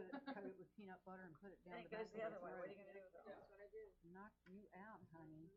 coat it with peanut butter and put it down the back of the other way. What are you going to do with it? That's what I did. Knock you out, honey.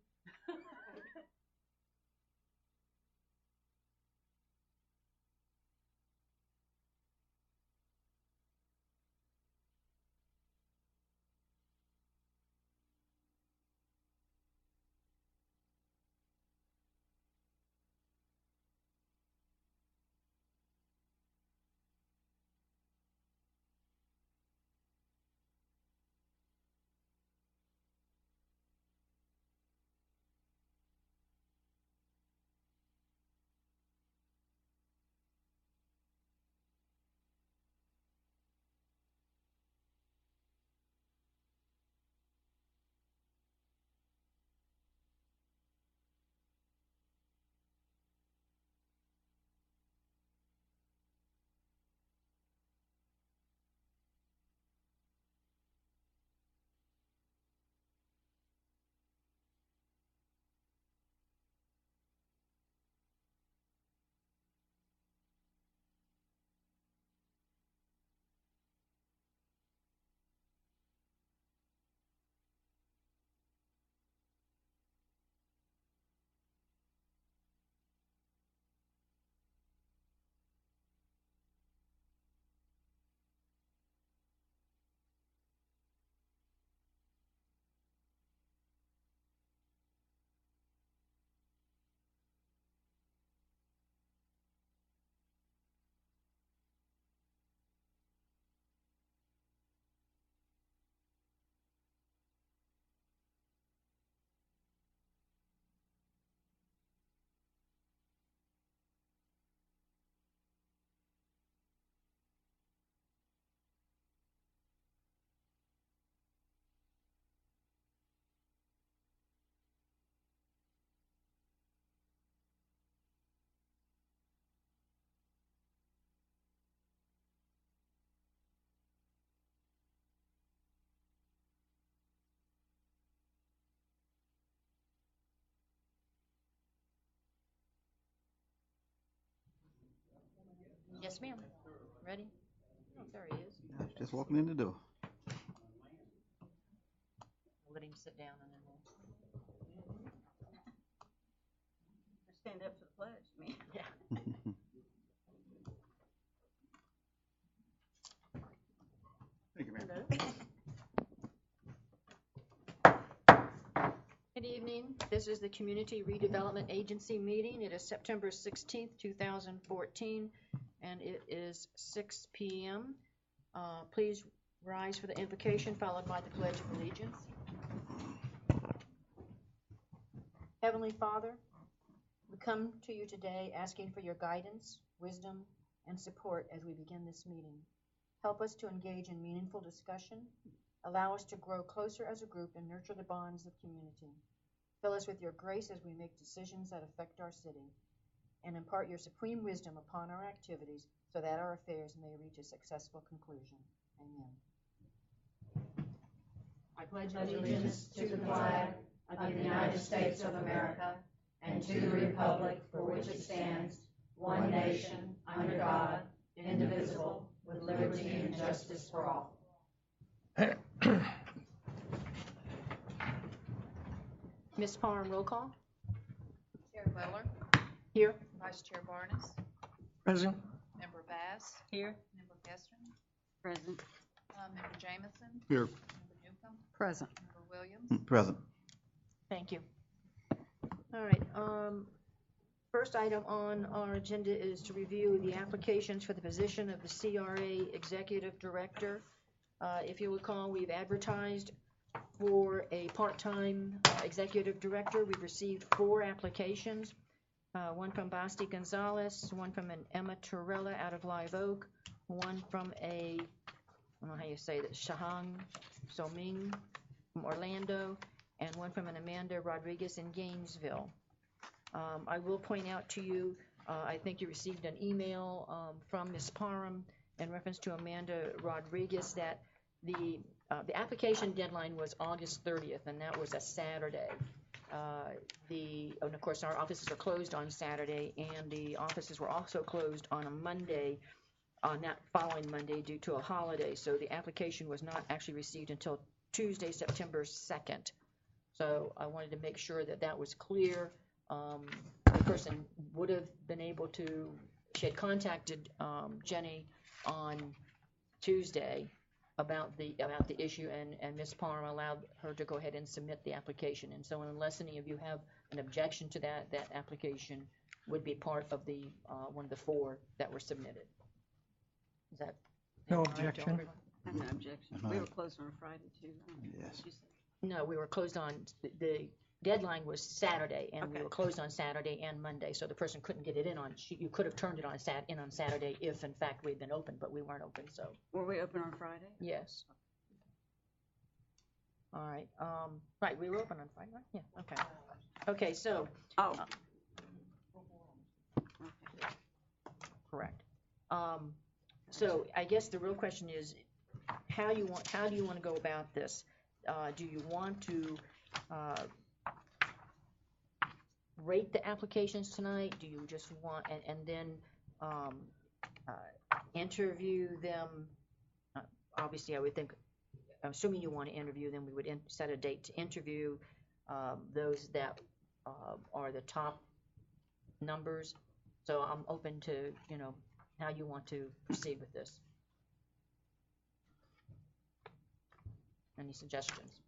Yes, ma'am. Ready? Oh, there he is. Just walking in the door. We'll let him sit down and then we'll. Stand up for the pledge, me. Yeah. Thank you, ma'am. Good evening. This is the Community Redevelopment Agency meeting. It is September 16th, 2014, and it is 6 p.m. Please rise for the invocation, followed by the Pledge of Allegiance. Heavenly Father, we come to you today asking for your guidance, wisdom, and support as we begin this meeting. Help us to engage in meaningful discussion. Allow us to grow closer as a group and nurture the bonds of community. Fill us with your grace as we make decisions that affect our city, and impart your supreme wisdom upon our activities so that our affairs may reach a successful conclusion. Amen. I pledge allegiance to the flag of the United States of America and to the republic for which it stands, one nation, under God, indivisible, with liberty and justice for all. Ms. Parham, roll call. Chair Butler. Here. Vice Chair Barnes. Present. Member Bass. Here. Member Gestrin. Present. Member Jameson. Here. Member Newcomb. Present. Member Williams. Present. Thank you. All right. First item on our agenda is to review the applications for the position of the CRA Executive Director. If you recall, we've advertised for a part-time executive director. We've received 4 applications, one from Basti Gonzalez, one from an Emma Torella out of Live Oak, one from a, I don't know how you say that, Shahang Soming from Orlando, and one from an Amanda Rodriguez in Gainesville. I will point out to you, I think you received an email from Ms. Parham in reference to Amanda Rodriguez that the application deadline was August 30th, and that was a Saturday. And of course, our offices are closed on Saturday, and the offices were also closed on a Monday on that following Monday due to a holiday, so the application was not actually received until Tuesday, September 2nd. So I wanted to make sure that that was clear. The person would have been able to, she had contacted Jenny on Tuesday about the issue, and Ms. Palmer allowed her to go ahead and submit the application. And so unless any of you have an objection to that, that application would be part of the one of the 4 that were submitted. Is that No all right to objection. everyone? I have no objection. We were closed on Friday too. Yes. No, we were closed on, the deadline was Saturday, and we Okay. were closed on Saturday and Monday, so the person couldn't get it in on, you could have turned it on on Saturday if in fact we'd been open, but we weren't open, so, Were we open on Friday? yes. All right, right, we were open on Friday, right? Yeah, okay. Okay, so, Oh. correct. So I guess the real question is, how do you want to go about this? Do you want to rate the applications tonight? Do you just want, and then interview them? Obviously, I would think, I'm assuming you want to interview them, we would set a date to interview those that are the top numbers. So I'm open to, how you want to proceed with this. Any suggestions?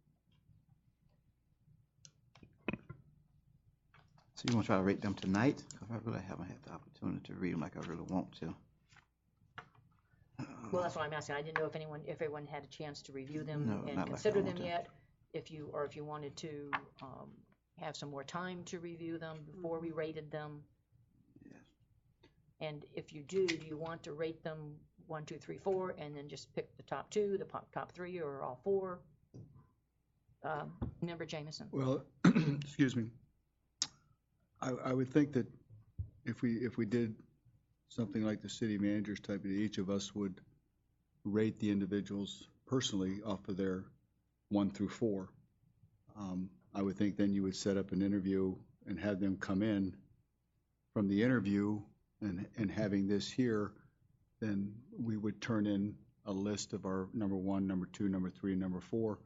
So you want to try to rate them tonight? Because I really haven't had the opportunity to read them like I really want to. Well, that's what I'm asking. I didn't know if everyone had a chance to review them No, and not like I consider them want to. yet. If you wanted to have some more time to review them before we rated them. Yes. And if you do you want to rate them 1, 2, 3, 4, and then just pick the top 2, the top 3, or all 4? Member Jameson. Well, excuse me. I would think that if we did something like the city manager's type, each of us would rate the individuals personally off of their 1 through 4. I would think then you would set up an interview and have them come in from the interview, and having this here, then we would turn in a list of our number 1, number 2, number 3, and number 4,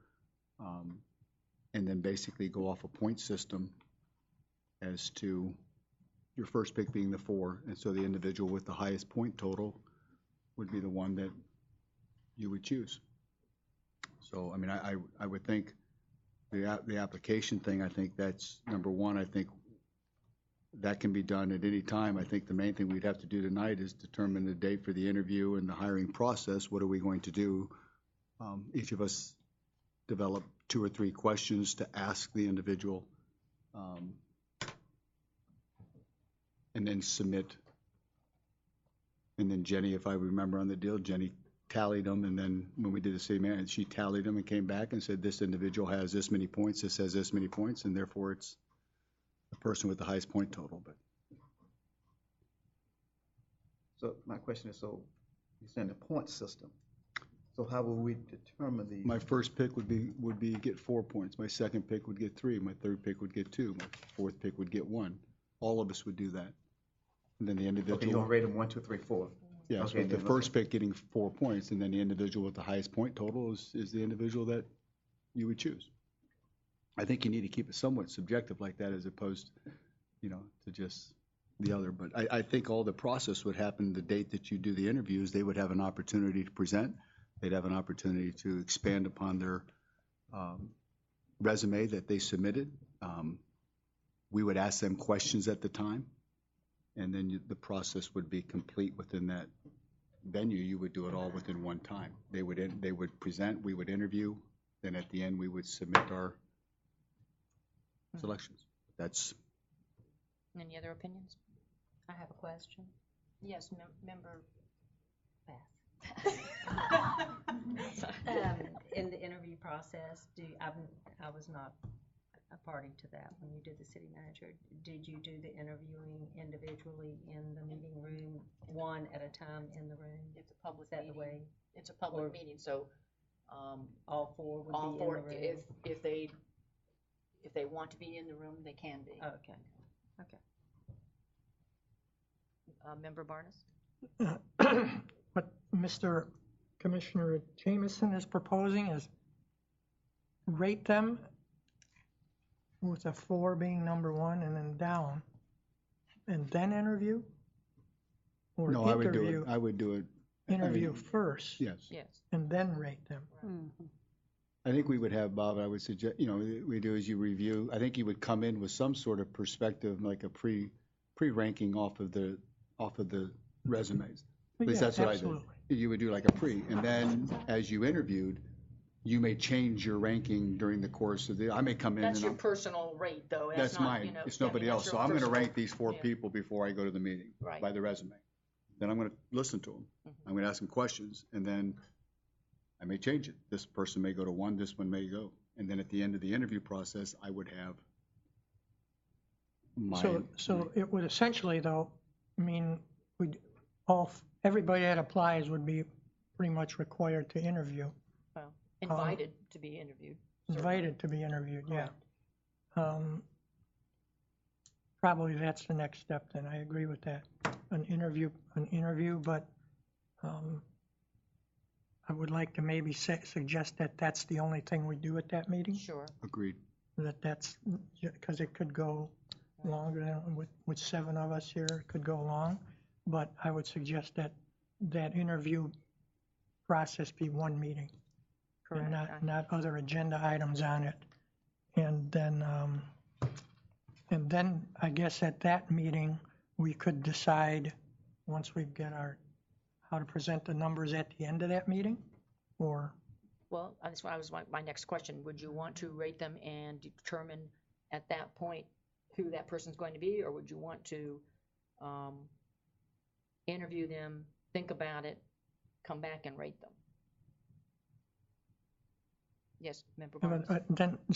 and then basically go off a point system as to your first pick being the 4, and so the individual with the highest point total would be the one that you would choose. So, I mean, I would think the application thing, I think that's number 1. I think that can be done at any time. I think the main thing we'd have to do tonight is determine the date for the interview and the hiring process. What are we going to do? Each of us develop 2 or 3 questions to ask the individual, and then submit. And then Jenny, if I remember on the deal, Jenny tallied them, and then when we did the city manager, she tallied them and came back and said, this individual has this many points, this has this many points, and therefore it's the person with the highest point total. But So my question is, so you're saying the point system. So how will we determine the? my first pick would be get 4 points. My second pick would get 3. My third pick would get 2. My fourth pick would get 1. All of us would do that. And then the individual. Okay, you're gonna rate them 1, 2, 3, 4. Yes, Okay, with the then, first okay. pick getting 4 points, and then the individual with the highest point total is the individual that you would choose. I think you need to keep it somewhat subjective like that, as opposed, to just the other. But I think all the process would happen the date that you do the interviews. They would have an opportunity to present. They'd have an opportunity to expand upon their resume that they submitted. We would ask them questions at the time. And then the process would be complete within that venue. You would do it all within one time. They would present, we would interview, then at the end we would submit our selections. That's. Any other opinions? I have a question. Yes, member In the interview process, I was not a party to that when you did the city manager. Did you do the interviewing individually in the meeting room, one at a time in the room? It's a public Is that meeting. the way? It's a public Or- meeting, so All 4 would all be 4, in the room? if they want to be in the room, they can be. Okay. Member Barnes? what Mr. Commissioner Jameson is proposing is rate them with a 4 being number 1 and then down, and then interview? Or No, I would do it, interview, I would do it, interview first yes. Yes. and then rate them? I think we would have, Bob, I would suggest, you know, we do is you review, I think you would come in with some sort of perspective, like a pre-ranking off of the resumes. At least Yeah, that's what absolutely. I did. You would do like a pre, and then as you interviewed, you may change your ranking during the course of I may come in That's and your I'm, personal rate, though. that's not, mine, you know, it's I mean, nobody that's else. your So I'm gonna personal- rank these 4 yeah. people before I go to the meeting Right. by the resume. Then I'm gonna listen to them. I'm gonna ask them questions, and then I may change it. This person may go to 1, this one may go. And then at the end of the interview process, I would have my. So it would essentially, though, mean everybody that applies would be pretty much required to interview, Well, invited to be interviewed. invited to be interviewed, yeah. Probably that's the next step then, I agree with that. An interview, but I would like to maybe suggest that that's the only thing we do at that meeting, Sure. Agreed. that's, because it could go longer than, with 7 of us here, it could go long, but I would suggest that interview process be one meeting. And Correct. not other agenda items on it. And then I guess at that meeting, we could decide, once we get how to present the numbers at the end of that meeting, or, Well, that's why my next question. Would you want to rate them and determine at that point who that person's going to be, or would you want to interview them, think about it, come back and rate them? Yes, Member Barnes.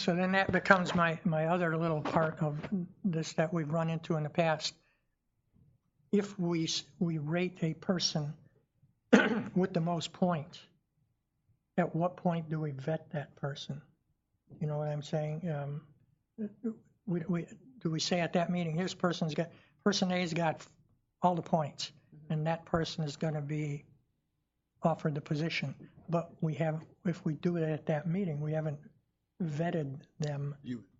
then that becomes my other little part of this that we've run into in the past. If we rate a person with the most points, at what point do we vet that person? You know what I'm saying? Do we say at that meeting, person A's got all the points, and that person is going to be offered the position? But if we do it at that meeting, we haven't vetted them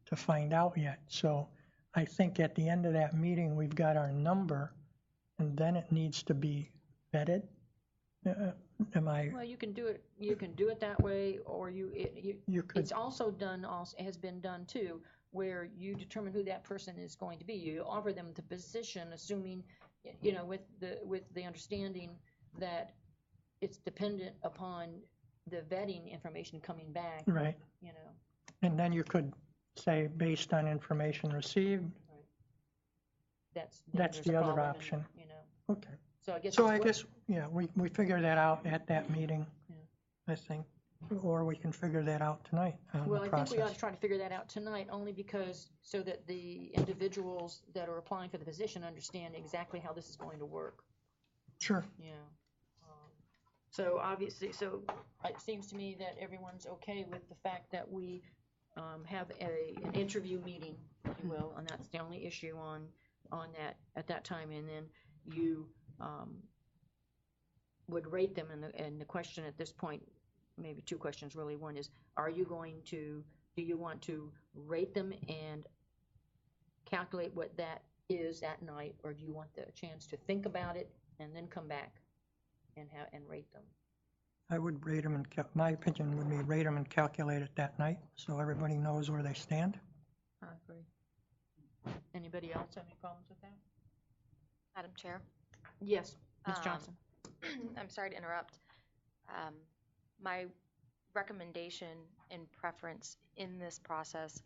to find out yet. So I think at the end of that meeting, we've got our number, and then it needs to be vetted. Well, you can do it that way, or you could. It's also has been done too, where you determine who that person is going to be. You offer them the position, assuming, you know, with the understanding that it's dependent upon the vetting information coming back. Right. You know. And then you could say, based on information received. Right. That's the other option. You know. Okay. So I guess. Yeah, we figure that out at that meeting, I think, or we can figure that out tonight on the process. Well, I think we ought to try to figure that out tonight, only because, so that the individuals that are applying for the position understand exactly how this is going to work. Sure. Yeah. So obviously, it seems to me that everyone's okay with the fact that we have an interview meeting, if you will, and that's the only issue on that at that time, and then you would rate them, and the question at this point, maybe 2 questions really. One is, do you want to rate them and calculate what that is at night, or do you want the chance to think about it and then come back and rate them? I would rate them, my opinion would be rate them and calculate it that night, so everybody knows where they stand. I agree. Anybody else have any problems with that? Madam Chair? Yes, Ms. Johnson. I'm sorry to interrupt. My recommendation and preference in this process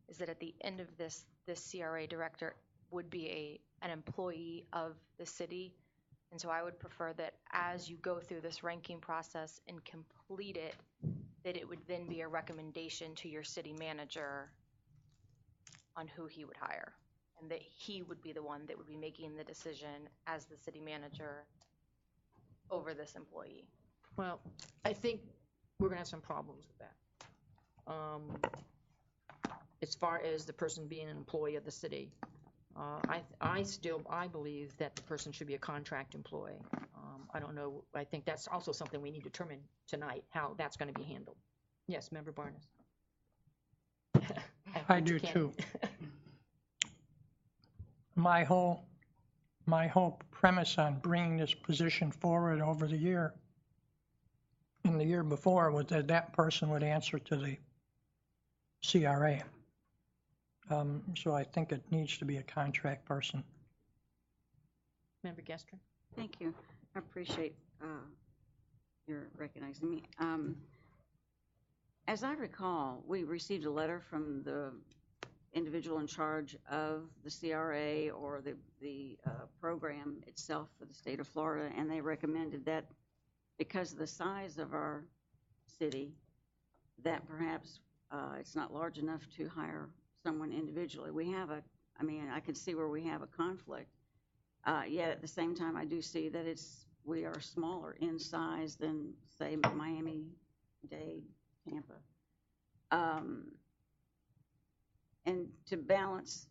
is that at the end of this CRA director would be an employee of the city. And so I would prefer that as you go through this ranking process and complete it, that it would then be a recommendation to your city manager on who he would hire, and that he would be the one that would be making the decision as the city manager over this employee. Well, I think we're going to have some problems with that. As far as the person being an employee of the city, I believe that the person should be a contract employee. I don't know, I think that's also something we need to determine tonight, how that's going to be handled. Yes, Member Barnes. I do too. My whole premise on bringing this position forward over the year, in the year before, was that that person would answer to the CRA. So I think it needs to be a contract person. Member Gestrin? Thank you. I appreciate your recognizing me. As I recall, we received a letter from the individual in charge of the CRA or the program itself for the state of Florida, and they recommended that because of the size of our city, that perhaps it's not large enough to hire someone individually. I can see where we have a conflict. Yet at the same time, I do see that we are smaller in size than, say, Miami-Dade, Tampa. And to balance,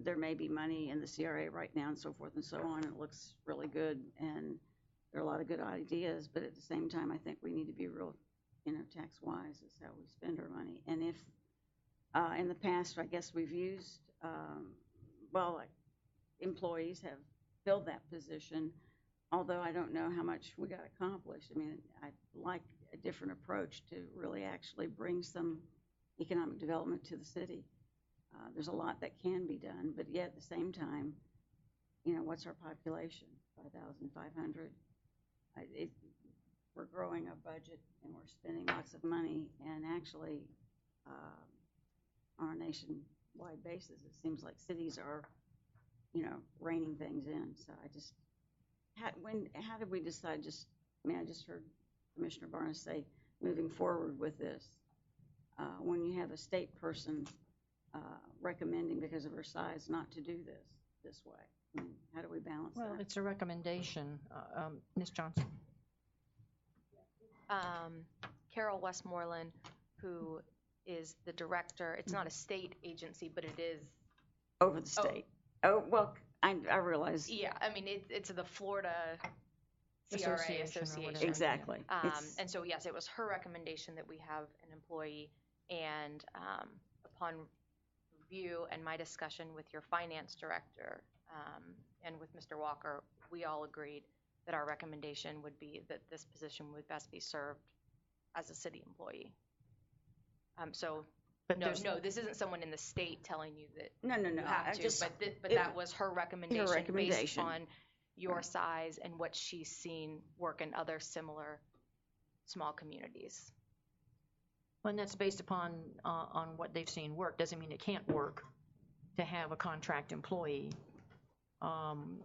there may be money in the CRA right now and so forth and so on. It looks really good, and there are a lot of good ideas. But at the same time, I think we need to be real, tax-wise is how we spend our money. And if in the past, I guess we've used, employees have filled that position, although I don't know how much we got accomplished. I'd like a different approach to really actually bring some economic development to the city. There's a lot that can be done, but yet at the same time, what's our population? 5,500. We're growing our budget and we're spending lots of money, and actually on a nationwide basis, it seems like cities are, reining things in. So how did we decide I just heard Commissioner Barnes say moving forward with this, when you have a state person recommending because of her size not to do this way. How do we balance that? Well, it's a recommendation. Ms. Johnson? Carol Westmoreland, who is the director, it's not a state agency, but it is. Over the state. Oh, well, I realize. Yeah, it's the Florida CRA Association. Exactly. And so, yes, it was her recommendation that we have an employee, and upon review and my discussion with your finance director and with Mr. Walker, we all agreed that our recommendation would be that this position would best be served as a city employee. But no, this isn't someone in the state telling you that no, you have to, but that was her recommendation based on your size and what she's seen work in other similar small communities. Well, and that's based upon on what they've seen work. Doesn't mean it can't work to have a contract employee. And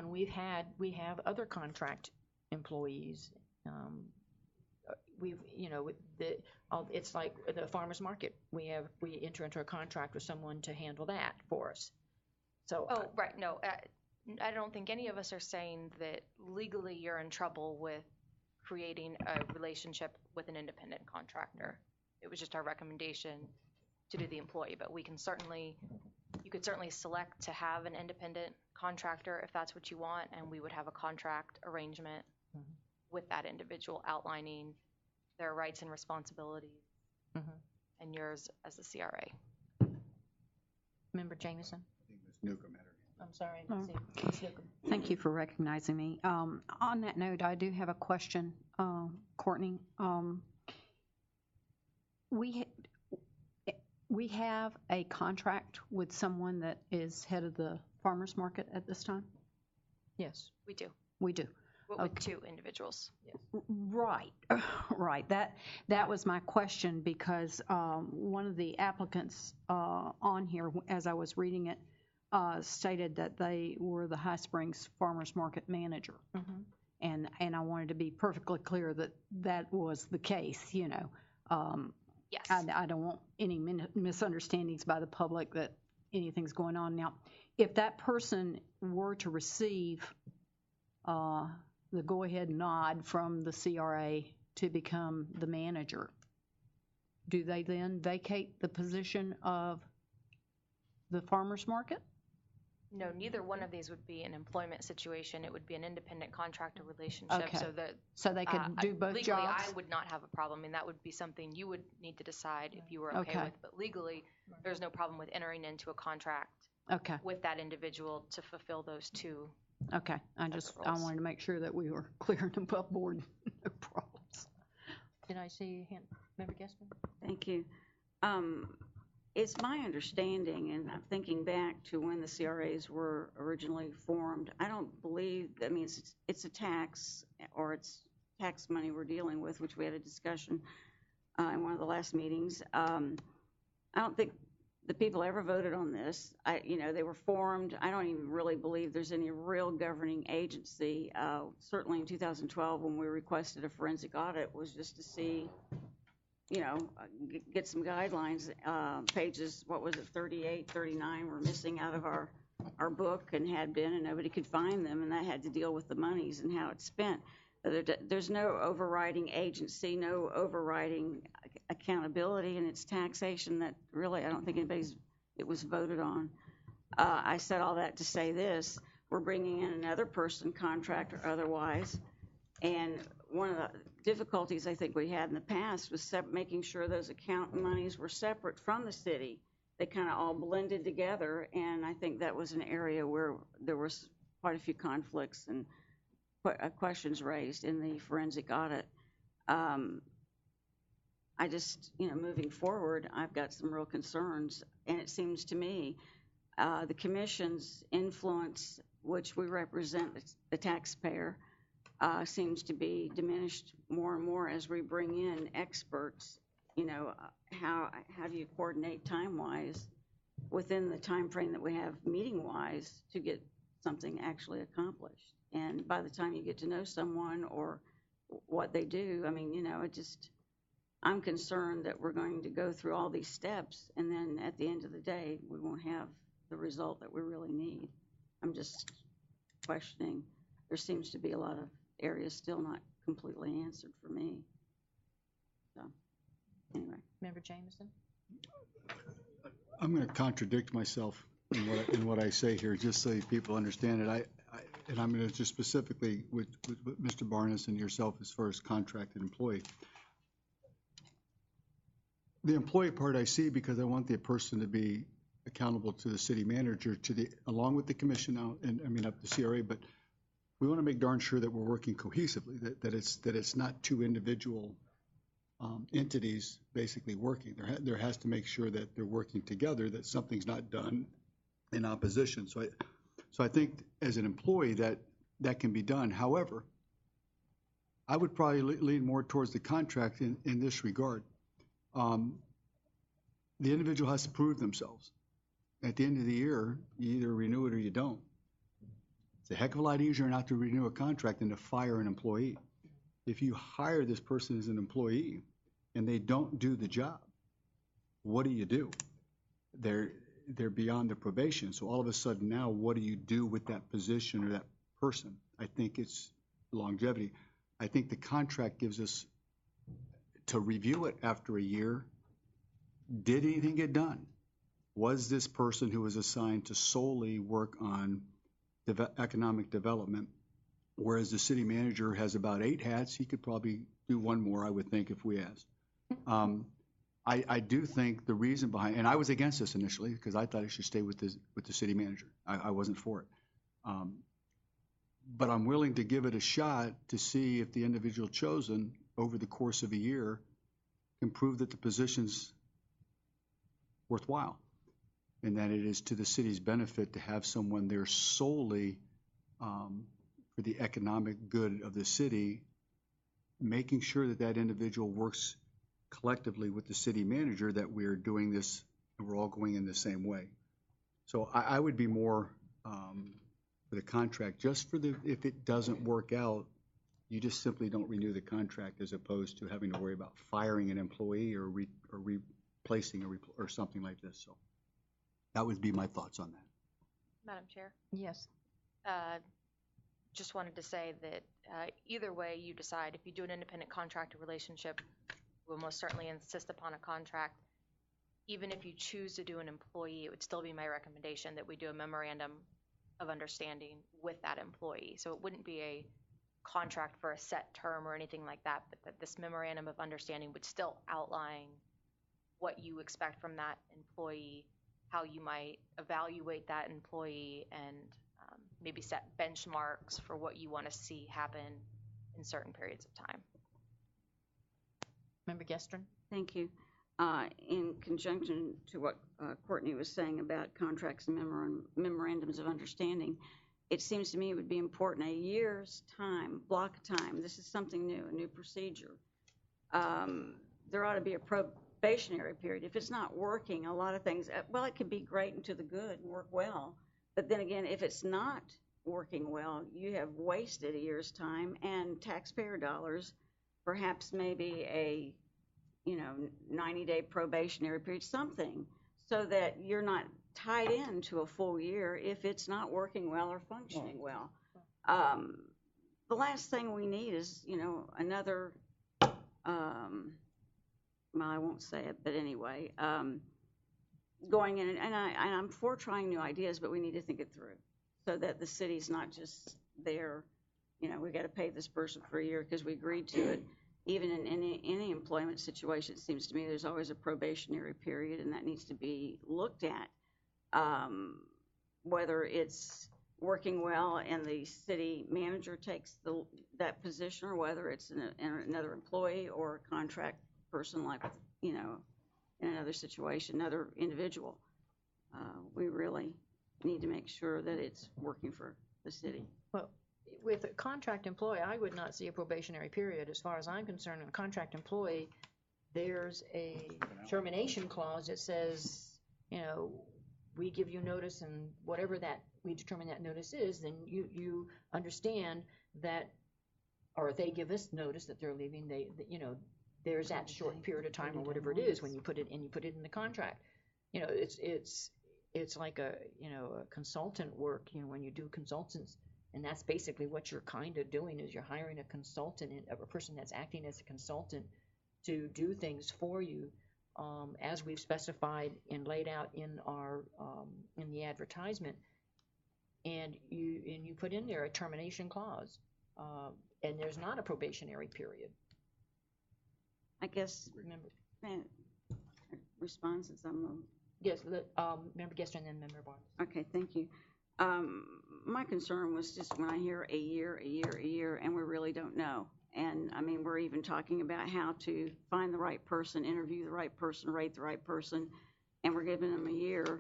we have other contract employees. It's like the farmer's market. We enter into a contract with someone to handle that for us. So. Oh, right. No, I don't think any of us are saying that legally you're in trouble with creating a relationship with an independent contractor. It was just our recommendation to do the employee, but you could certainly select to have an independent contractor if that's what you want, and we would have a contract arrangement with that individual outlining their rights and responsibilities and yours as the CRA. Member Jameson? I think Ms. Newcomb had her hand. I'm sorry. Ms. Newcomb. Thank you for recognizing me. On that note, I do have a question, Courtney. We have a contract with someone that is head of the farmers market at this time? Yes. We do. We do. With two individuals. Yes. Right, right. That was my question, because one of the applicants on here, as I was reading it, stated that they were the High Springs Farmers Market manager. And I wanted to be perfectly clear that that was the case, Yes. I don't want any misunderstandings by the public that anything's going on. Now, if that person were to receive the go-ahead nod from the CRA to become the manager, do they then vacate the position of the farmers market? No, neither one of these would be an employment situation. It would be an independent contractor relationship. Okay. So that So they could do both legally, jobs? I would not have a problem. I mean, that would be something you would need to decide if you were okay Okay. with. But legally, there's no problem with entering into a contract Okay, with that individual to fulfill those two. okay. I roles. wanted to make sure that we were clear and above board. No problems. Did I see a hand? Member Guestman? Thank you. It's my understanding, and I'm thinking back to when the CRAs were originally formed, I don't believe, I mean, it's a tax, or it's tax money we're dealing with, which we had a discussion in one of the last meetings. I don't think the people ever voted on this. They were formed. I don't even really believe there's any real governing agency. Certainly in 2012, when we requested a forensic audit, was just to see, get some guidelines. Pages, what was it, 38, 39 were missing out of our book and had been, and nobody could find them, and that had to deal with the monies and how it's spent. There's no overriding agency, no overriding accountability, and it's taxation that really I don't think it was voted on. I said all that to say this: we're bringing in another person, contract or otherwise, and one of the difficulties I think we had in the past was making sure those account monies were separate from the city. They kind of all blended together, and I think that was an area where there was quite a few conflicts and questions raised in the forensic audit. I just, moving forward, I've got some real concerns, and it seems to me the commission's influence, which we represent the taxpayer, seems to be diminished more and more as we bring in experts. How do you coordinate time-wise within the time frame that we have meeting-wise to get something actually accomplished? And by the time you get to know someone or what they do, I mean, I'm concerned that we're going to go through all these steps, and then at the end of the day, we won't have the result that we really need. I'm just questioning. There seems to be a lot of areas still not completely answered for me. So, anyway. Member Jameson? I'm going to contradict myself in what I say here, just so people understand it. And I'm going to just specifically with Mr. Barnes and yourself as far as contracted employee. The employee part I see because I want the person to be accountable to the city manager, along with the commission now, and I mean up the CRA, but we want to make darn sure that we're working cohesively, that it's not two individual entities basically working. There has to make sure that they're working together, that something's not done in opposition. So I think as an employee that can be done. However, I would probably lean more towards the contract in this regard. The individual has to prove themselves. At the end of the year, you either renew it or you don't. It's a heck of a lot easier not to renew a contract than to fire an employee. If you hire this person as an employee and they don't do the job, what do? They're beyond the probation. So all of a sudden now, what do you do with that position or that person? I think it's longevity. I think the contract gives us to review it after a year. Did anything get done? Was this person who was assigned to solely work on economic development, whereas the city manager has about 8 hats? He could probably do one more, I would think, if we asked. I do think the reason behind, and I was against this initially because I thought it should stay with the city manager. I wasn't for it. But I'm willing to give it a shot to see if the individual chosen over the course of a year can prove that the position's worthwhile and that it is to the city's benefit to have someone there solely for the economic good of the city, making sure that that individual works collectively with the city manager, that we're doing this and we're all going in the same way. So I would be more for the contract, just for if it doesn't work out, you just simply don't renew the contract, as opposed to having to worry about firing an employee or replacing or something like this. So that would be my thoughts on that. Madam Chair? Yes. Just wanted to say that either way you decide, if you do an independent contractor relationship, we'll most certainly insist upon a contract. Even if you choose to do an employee, it would still be my recommendation that we do a memorandum of understanding with that employee. So it wouldn't be a contract for a set term or anything like that, but that this memorandum of understanding would still outline what you expect from that employee, how you might evaluate that employee, and maybe set benchmarks for what you want to see happen in certain periods of time. Member Gestrin? Thank you. In conjunction to what Courtney was saying about contracts and memorandums of understanding, it seems to me it would be important a year's time, block of time. This is something new, a new procedure. There ought to be a probationary period. If it's not working, a lot of things, well, it could be great and to the good and work well. But then again, if it's not working well, you have wasted a year's time and taxpayer dollars, perhaps maybe a 90-day probationary period, something, so that you're not tied into a full year if it's not working well or functioning well. The last thing we need is, another, well, I won't say it, but anyway, going in, and I'm for trying new ideas, but we need to think it through so that the city's not just there, we got to pay this person for a year because we agreed to it. Even in any employment situation, it seems to me there's always a probationary period, and that needs to be looked at. Whether it's working well and the city manager takes that position, or whether it's another employee or a contract person, like in another situation, another individual. We really need to make sure that it's working for the city. Well, with a contract employee, I would not see a probationary period. As far as I'm concerned, in a contract employee, there's a termination clause that says, we give you notice, and whatever that we determine that notice is, then you understand that, or they give us notice that they're leaving. There's that short period of time or whatever it is when you put it in the contract. It's like a consultant work. When you do consultants. And that's basically what you're kind of doing, is you're hiring a consultant, a person that's acting as a consultant to do things for you, as we've specified and laid out in our in the advertisement. And you put in there a termination clause, and there's not a probationary period. I guess. Remember. Respond since I'm. Yes. Member Gestrin and then Member Barnes. Okay. Thank you. My concern was just when I hear a year, and we really don't know. And I mean, we're even talking about how to find the right person, interview the right person, rate the right person, and we're giving them a year.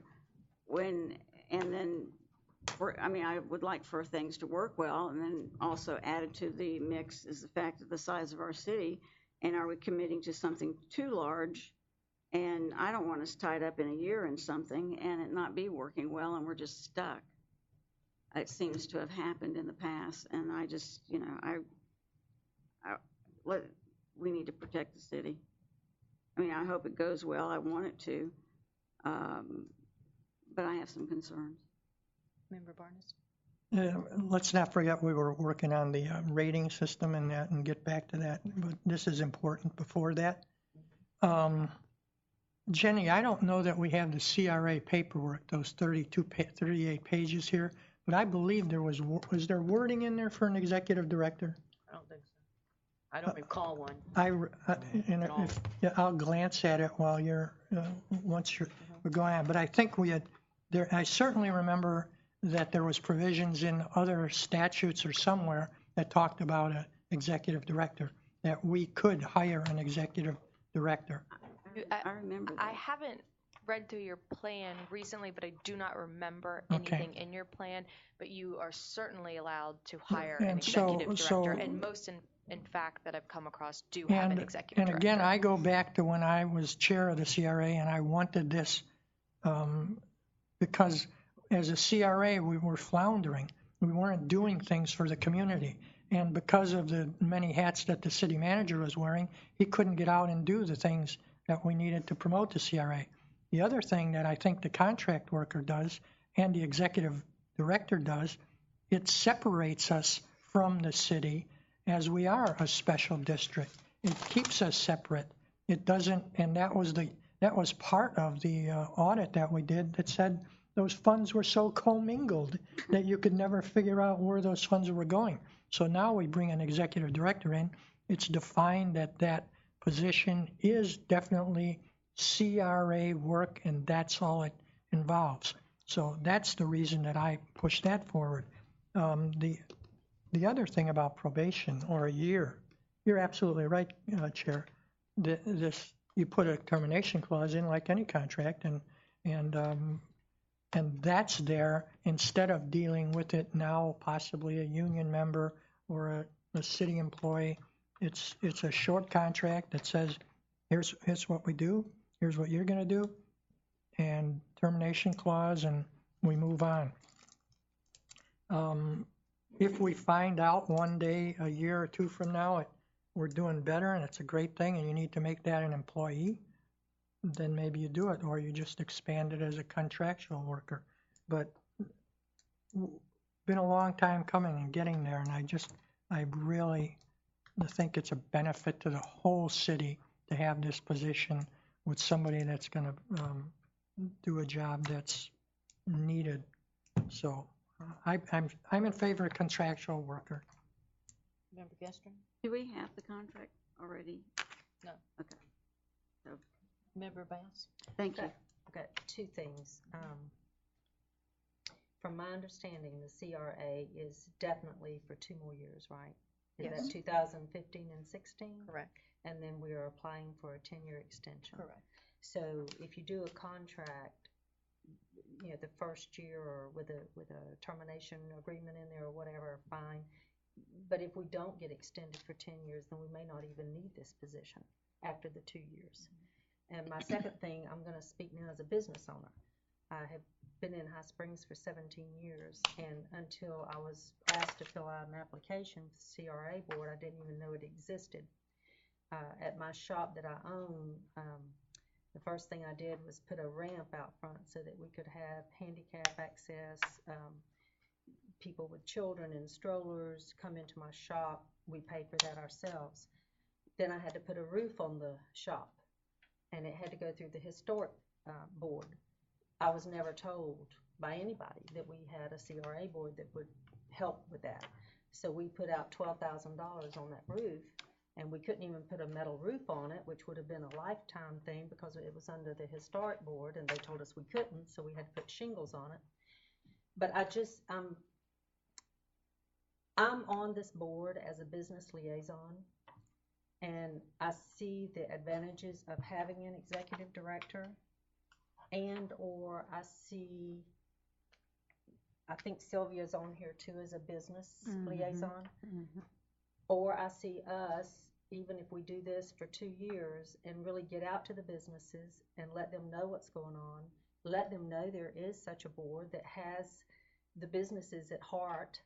I would like for things to work well, and then also added to the mix is the fact of the size of our city, and are we committing to something too large? And I don't want us tied up in a year in something and it not be working well, and we're just stuck. It seems to have happened in the past, and I just, we need to protect the city. I mean, I hope it goes well. I want it to, but I have some concerns. Member Barnes. Let's not forget we were working on the rating system and that, and get back to that. But this is important before that. Jenny, I don't know that we have the CRA paperwork, those 38 pages here. But I believe was there wording in there for an executive director? I don't think so. I don't recall one. I'll glance at it while we're going on. But I think we had there. I certainly remember that there was provisions in other statutes or somewhere that talked about an executive director, that we could hire an executive director. I remember that. I haven't read through your plan recently, but I do not remember anything in your plan. But you are certainly allowed to hire an executive director, and most, in fact, that I've come across do have an executive director. And again, I go back to when I was chair of the CRA, and I wanted this because as a CRA, we were floundering. We weren't doing things for the community. And because of the many hats that the city manager was wearing, he couldn't get out and do the things that we needed to promote the CRA. The other thing that I think the contract worker does and the executive director does, it separates us from the city as we are a special district. It keeps us separate. It doesn't, and that was part of the audit that we did that said those funds were so commingled that you could never figure out where those funds were going. So now we bring an executive director in. It's defined that that position is definitely CRA work, and that's all it involves. So that's the reason that I push that forward. The other thing about probation or a year, you're absolutely right, Chair. You put a termination clause in like any contract, and that's there instead of dealing with it now, possibly a union member or a city employee. It's a short contract that says, here's what we do, here's what you're going to do, and termination clause, and we move on. If we find out one day, a year or two from now, we're doing better and it's a great thing and you need to make that an employee, then maybe you do it, or you just expand it as a contractual worker. But been a long time coming and getting there, and I really think it's a benefit to the whole city to have this position with somebody that's going to do a job that's needed. So I'm in favor of contractual worker. Member Gestrin? Do we have the contract already? No. Okay. So, Member Bass? thank you. I've got two things. From my understanding, the CRA is definitely for 2 more years, right? Is Yes. that 2015 and 16? Correct. And then we are applying for a 10-year extension. Correct. So if you do a contract, you know, the first year or with a termination agreement in there or whatever, fine. But if we don't get extended for 10 years, then we may not even need this position after the 2 years. And my second thing, I'm going to speak now as a business owner. I have been in High Springs for 17 years, and until I was asked to fill out an application for the CRA board, I didn't even know it existed. At my shop that I own, the first thing I did was put a ramp out front so that we could have handicap access. People with children in strollers come into my shop. We pay for that ourselves. Then I had to put a roof on the shop, and it had to go through the historic board. I was never told by anybody that we had a CRA board that would help with that. So we put out $12,000 on that roof, and we couldn't even put a metal roof on it, which would have been a lifetime thing because it was under the historic board, and they told us we couldn't, so we had to put shingles on it. But I'm on this board as a business liaison, and I see the advantages of having an executive director, and or I think Sylvia's on here too as a business liaison, or I see us, even if we do this for 2 years, and really get out to the businesses and let them know what's going on, let them know there is such a board that has the businesses at heart,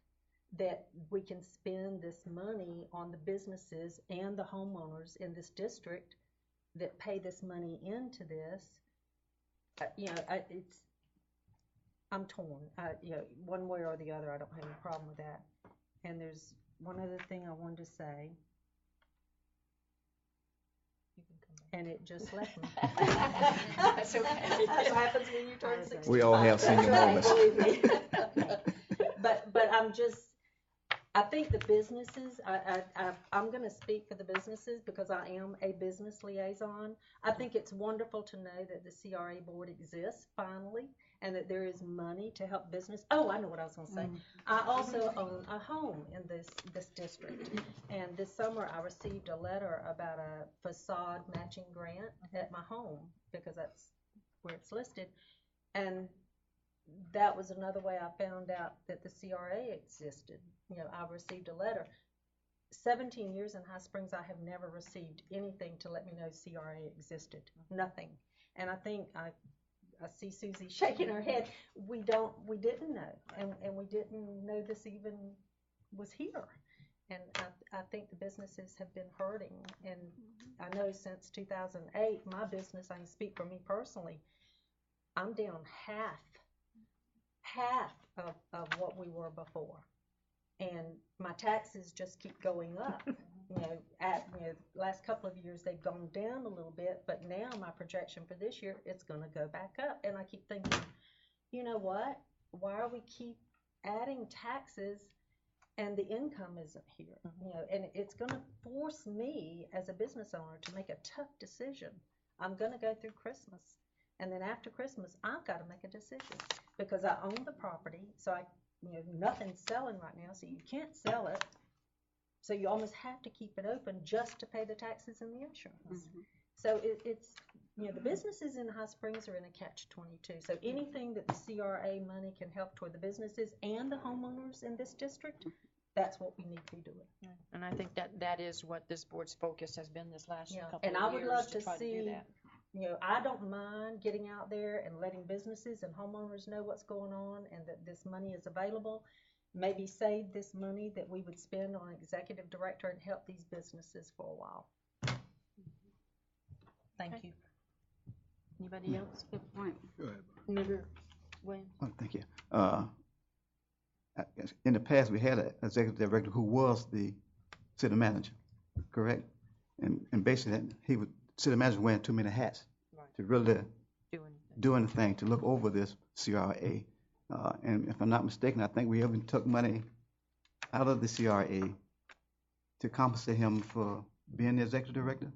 that we can spend this money on the businesses and the homeowners in this district that pay this money into this. I'm torn. One way or the other, I don't have any problem with that. And there's one other thing I wanted to say, and it just left me. That's okay. That's what happens when you turn 60. We all have senior moments. But I think the businesses, I'm going to speak for the businesses because I am a business liaison. I think it's wonderful to know that the CRA board exists finally, and that there is money to help business. Oh, I know what I was going to say. I also own a home in this district, and this summer I received a letter about a facade matching grant at my home because that's where it's listed, and that was another way I found out that the CRA existed. I received a letter. 17 years in High Springs, I have never received anything to let me know CRA existed. Nothing. And I think I see Susie shaking her head. We didn't know, and we didn't know this even was here. And I think the businesses have been hurting. And I know since 2008, my business, I can speak for me personally, I'm down half of what we were before, and my taxes just keep going up. Last couple of years they've gone down a little bit, but now my projection for this year, it's going to go back up. And I keep thinking, you know what? Why are we keep adding taxes and the income isn't here? You know, and it's going to force me as a business owner to make a tough decision. I'm going to go through Christmas, and then after Christmas, I've got to make a decision because I own the property. So nothing's selling right now, so you can't sell it. So you almost have to keep it open just to pay the taxes and the insurance. So it's, the businesses in High Springs are in a catch-22. So anything that the CRA money can help toward the businesses and the homeowners in this district, that's what we need to be doing. And I think that is what this board's focus has been this last couple And of I would years love to try to do see, that. I don't mind getting out there and letting businesses and homeowners know what's going on and that this money is available. Maybe save this money that we would spend on executive director and help these businesses for a while. Thank you. Anybody else? Good point. Go ahead. Member Williams? Oh, thank you. In the past, we had an executive director who was the city manager, correct? And basically, city manager wearing too many hats to really do anything to look over this CRA. And if I'm not mistaken, I think we even took money out of the CRA to compensate him for being the executive director.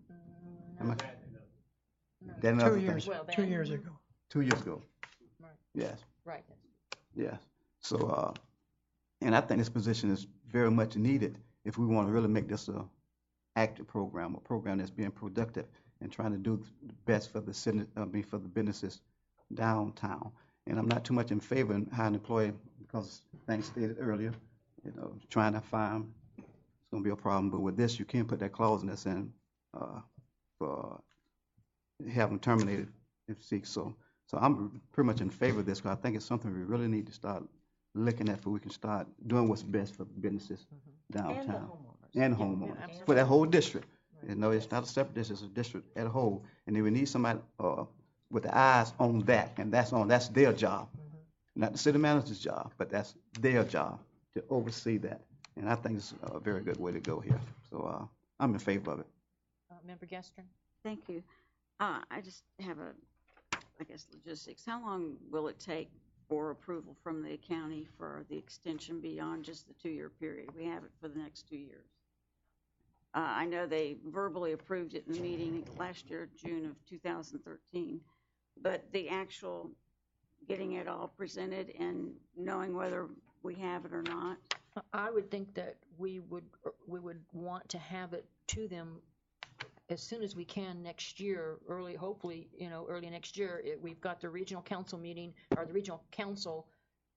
No. That another 2 thing. years, Well, 2 years ago. 2 years ago. Right. Yes. Right. Yes. So, and I think this position is very much needed if we want to really make this a active program, a program that's being productive and trying to do the best for the city, for the businesses downtown. And I'm not too much in favor of hiring an employee because things stated earlier, trying to find it's going to be a problem. But with this, you can't put that clause in this in for have them terminated if seek so. So I'm pretty much in favor of this because I think it's something we really need to start looking at, so we can start doing what's best for businesses downtown and homeowners for that whole district. It's not a separate district; it's a district as a whole. And then we need somebody with the eyes on that, and that's their job, not the city manager's job, but that's their job to oversee that. And I think it's a very good way to go here. So I'm in favor of it. Member Gestrin? Thank you. I just have logistics. How long will it take for approval from the county for the extension beyond just the 2-year period? We have it for the next 2 years. I know they verbally approved it in the meeting last year, June of 2013, but the actual getting it all presented and knowing whether we have it or not. I would think that we would want to have it to them as soon as we can next year, hopefully early next year. We've got the regional council meeting, or the regional council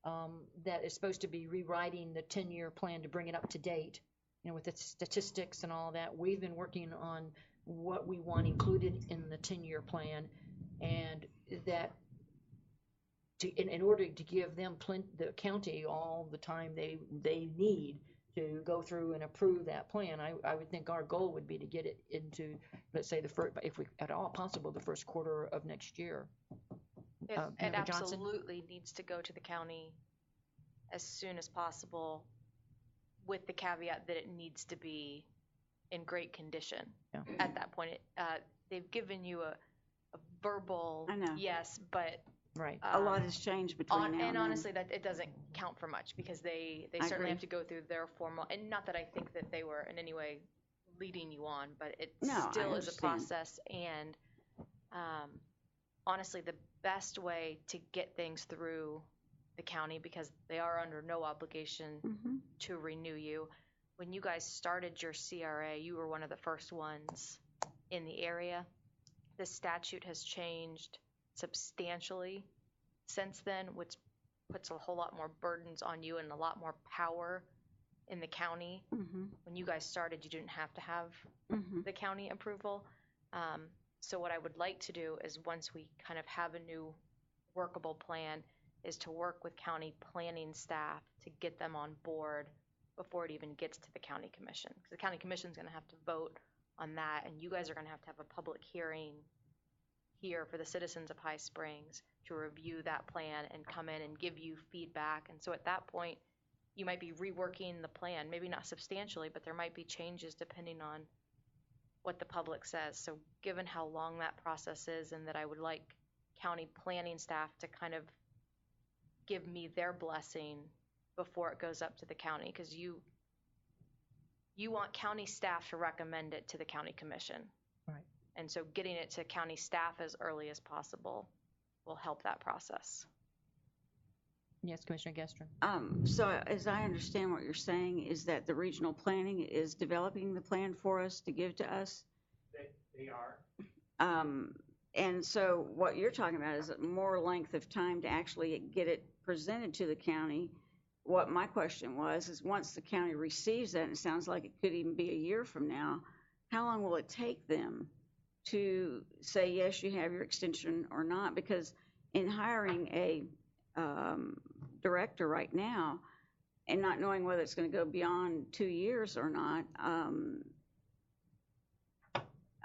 that is supposed to be rewriting the 10-year plan to bring it up to date, with the statistics and all that. We've been working on what we want included in the 10-year plan, and that in order to give them the county all the time they need to go through and approve that plan, I would think our goal would be to get it into, let's say, if we at all possible, the first quarter of next year. It Member Johnson? absolutely needs to go to the county as soon as possible, with the caveat that it needs to be in great condition. Yeah. At that point. They've given you a verbal I know. yes, but Right. A lot has changed between now and then. and honestly, that it doesn't count for much because they I certainly agree. have to go through their formal, and not that I think that they were in any way leading you on, but it No, I still is a understand. process. And honestly, the best way to get things through the county, because they are under no obligation to renew you. When you guys started your CRA, you were one of the first ones in the area. The statute has changed substantially since then, which puts a whole lot more burdens on you and a lot more power in the county. When you guys started, you didn't have to have the county approval. So what I would like to do is, once we kind of have a new workable plan, is to work with county planning staff to get them on board before it even gets to the county commission. Because the county commission is going to have to vote on that, and you guys are going to have a public hearing here for the citizens of High Springs to review that plan and come in and give you feedback. And so at that point, you might be reworking the plan, maybe not substantially, but there might be changes depending on what the public says. So given how long that process is, and that I would like county planning staff to kind of give me their blessing before it goes up to the county, because you want county staff to recommend it to the county commission. Right. And so getting it to county staff as early as possible will help that process. Yes, Commissioner Gestrin. So as I understand what you're saying is that the regional planning is developing the plan for us to give to us? They are. And so what you're talking about is more length of time to actually get it presented to the county. What my question was is once the county receives that, and it sounds like it could even be a year from now, how long will it take them to say, yes, you have your extension or not? Because in hiring a director right now and not knowing whether it's going to go beyond 2 years or not,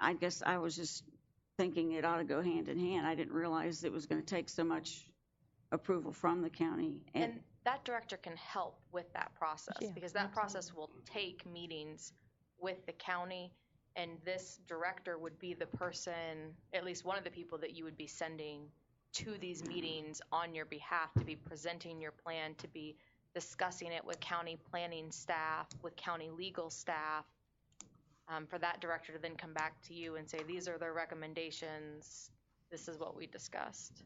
I guess I was just thinking it ought to go hand in hand. I didn't realize it was going to take so much approval from the county. And that director can help with that process, Yeah, because that process will take meetings with the county, and this director would be the person, at least one of the people that you would be sending to these meetings on your behalf, to be presenting your plan, to be discussing it with county planning staff, with county legal staff, for that director to then come back to you and say, these are their recommendations, this is what we discussed.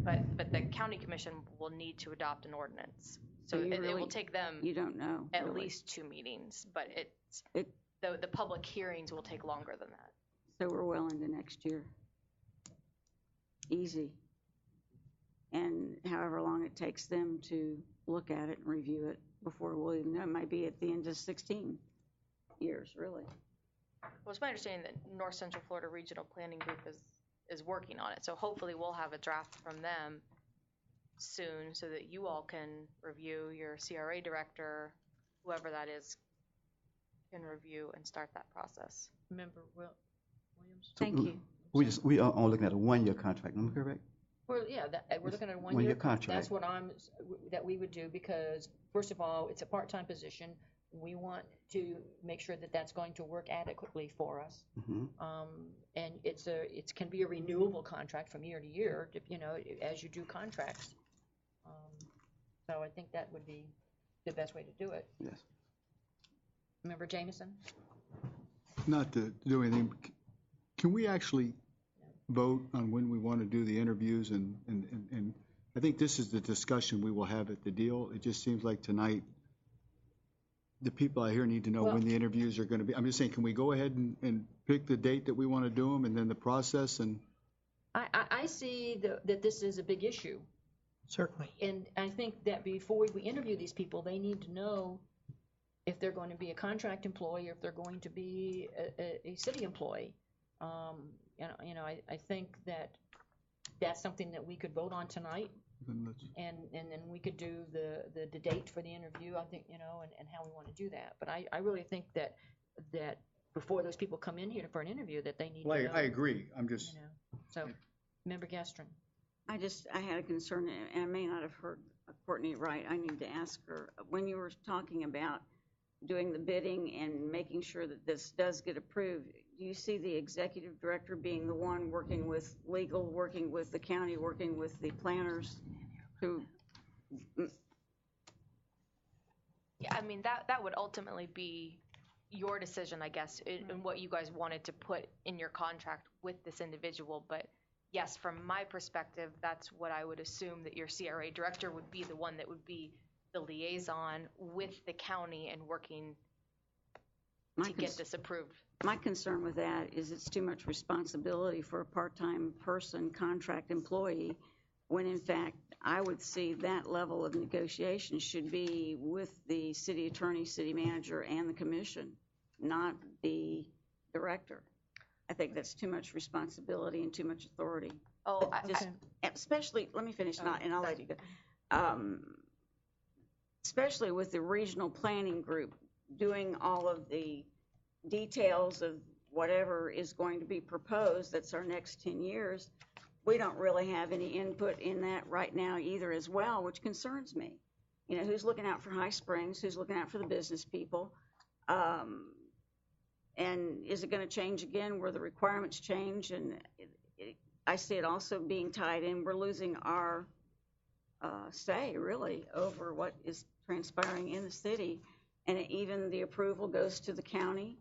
But the county commission will need to adopt an ordinance. So it will take them You don't know. at really. least 2 meetings, but the public hearings will take longer than that. So we're well into next year. Easy. And however long it takes them to look at it and review it before we'll even know, it might be at the end of 16 years, really. Well, it's my understanding that North Central Florida Regional Planning Group is working on it. So hopefully we'll have a draft from them soon so that you all can review, your CRA director, whoever that is, can review and start that process. Member Williams? Thank you. We are only looking at a 1-year contract, am I correct? Well, yeah, we're looking at a 1-year One-year contract. That's what that we would do, because first of all, it's a part-time position. We want to make sure that that's going to work adequately for us. Mm-hmm. And it can be a renewable contract from year to year, as you do contracts. So I think that would be the best way to do it. Yes. Member Jameson? Not to do anything, but can we actually vote on when we want to do the interviews? And I think this is the discussion we will have at the deal. It just seems like tonight, the people out here need to know when the interviews are going to be. I'm just saying, can we go ahead and pick the date that we want to do them, and then the process? And I see that this is a big issue. Certainly. And I think that before we interview these people, they need to know if they're going to be a contract employee or if they're going to be a city employee. I think that that's something that we could vote on tonight, and then we could do the date for the interview, I think, and how we want to do that. But I really think that before those people come in here for an interview, that they need to know. I agree. I'm just. So, Member Gestrin. I had a concern, and I may not have heard Courtney right. I need to ask her. When you were talking about doing the bidding and making sure that this does get approved, do you see the executive director being the one working with legal, working with the county, working with the planners who? Yeah, I mean, that would ultimately be your decision, I guess, in what you guys wanted to put in your contract with this individual. But yes, from my perspective, that's what I would assume, that your CRA director would be the one that would be the liaison with the county and working to get this approved. My concern with that is it's too much responsibility for a part-time person, contract employee, when in fact I would see that level of negotiation should be with the city attorney, city manager, and the commission, not the director. I think that's too much responsibility and too much authority. Oh, Especially, let me finish, and I'll let you go. Especially with the regional planning group doing all of the details of whatever is going to be proposed, that's our next 10 years, we don't really have any input in that right now either as well, which concerns me. Who's looking out for High Springs, who's looking out for the business people, and is it going to change again where the requirements change? And I see it also being tied in, we're losing our say, really, over what is transpiring in the city. And even the approval goes to the county.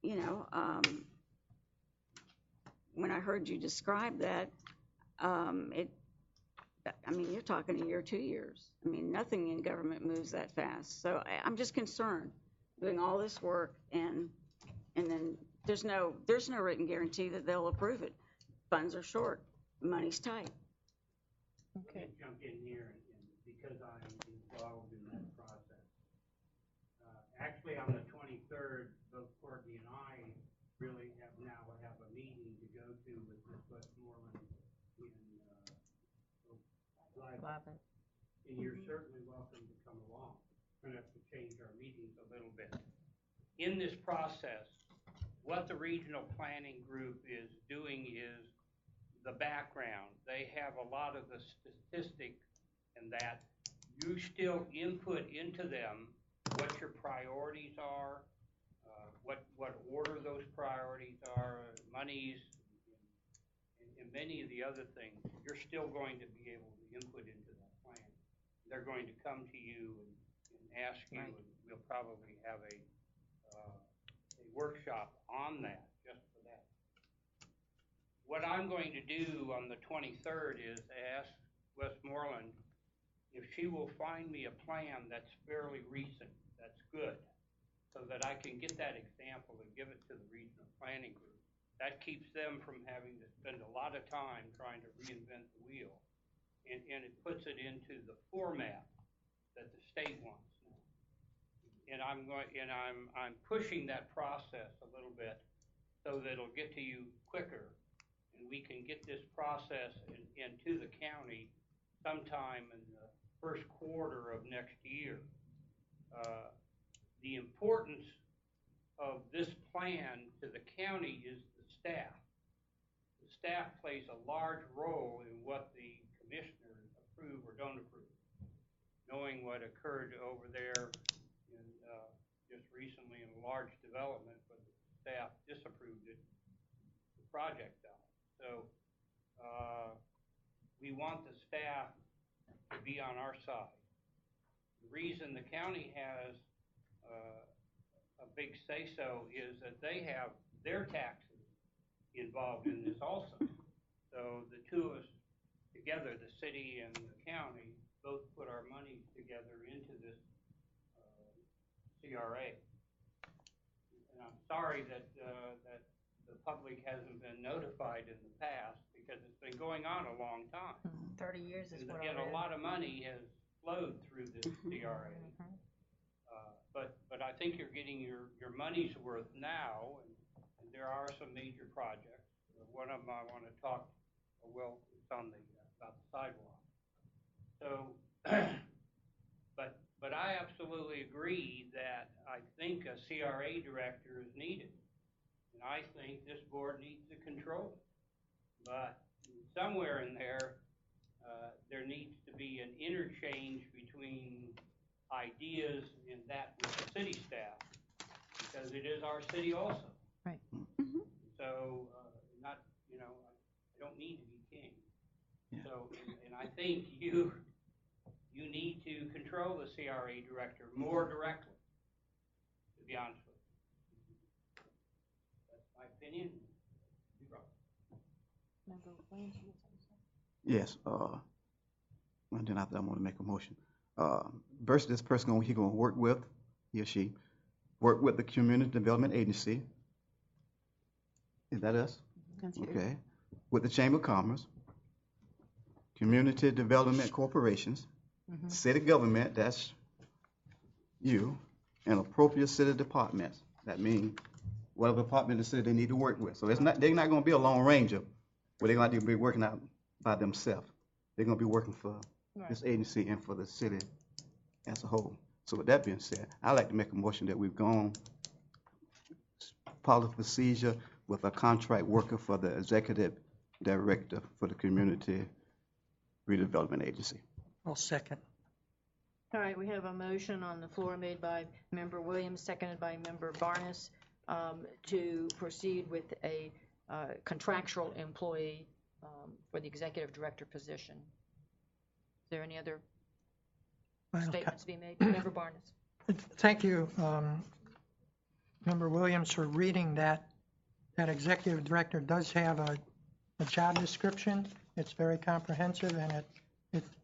You know, when I heard you describe that, you're talking a year, 2 years. I mean, nothing in government moves that fast. So I'm just concerned, doing all this work and then there's no written guarantee that they'll approve it. Funds are short, money's tight. Okay. Let me jump in here, and because I'm involved in that process. Actually, on the 23rd, both Courtney and I really have a meeting to go to with Ms. Westmoreland in Live. And you're certainly welcome to come along. We're going to have to change our meetings a little bit. In this process, what the regional planning group is doing is the background. They have a lot of the statistics and that. You still input into them what your priorities are, what order those priorities are, monies, and many of the other things. You're still going to be able to input into that plan. They're going to come to you and ask you, and we'll probably have a workshop on that, just for that. What I'm going to do on the 23rd is ask Westmoreland if she will find me a plan that's fairly recent, that's good, so that I can get that example and give it to the regional planning group. That keeps them from having to spend a lot of time trying to reinvent the wheel. And it puts it into the format that the state wants now. And I'm pushing that process a little bit so that it'll get to you quicker, and we can get this process into the county sometime in the first quarter of next year. The importance of this plan to the county is the staff. The staff plays a large role in what the commissioners approve or don't approve. Knowing what occurred over there in, just recently in a large development, but the staff disapproved it, the project died. So we want the staff to be on our side. The reason the county has a big say-so is that they have their taxes involved in this also. So the two of us together, the city and the county, both put our money together into this CRA. And I'm sorry that the public hasn't been notified in the past, because it's been going on a long time. 30 years is what I And read. a lot of money has flowed through this CRA. But I think you're getting your money's worth now, and there are some major projects. One of them I want to talk, well, it's on about the sidewalk. So, but I absolutely agree that I think a CRA director is needed. And I think this board needs to control it. But somewhere in there, there needs to be an interchange between ideas and that with the city staff, because it is our city also. Right. So, I don't need to be king. Yeah. So, and I think you need to control the CRA director more directly, to be honest with you. That's my opinion. You're wrong. Yes, and then after that, I want to make a motion. Versus this person, he going to work with, he or she, work with the Community Development Agency. Is that us? That's you. Okay. With the Chamber of Commerce, Community Development Corporations, city government, that's you, and appropriate city departments. That means whatever department in the city they need to work with. So they're not going to be a Lone Ranger where they're going to be working out by themselves. They're going to be working for this agency and for the city as a whole. So with that being said, I'd like to make a motion that we've gone policy procedure with a contract worker for the executive director for the Community Redevelopment Agency. I'll second. All right, we have a motion on the floor made by Member Williams, seconded by Member Barnes, to proceed with a contractual employee for the executive director position. Is there any other Final statements to be made? Member Barnes? Thank you, Member Williams, for reading that. That executive director does have a job description. It's very comprehensive, and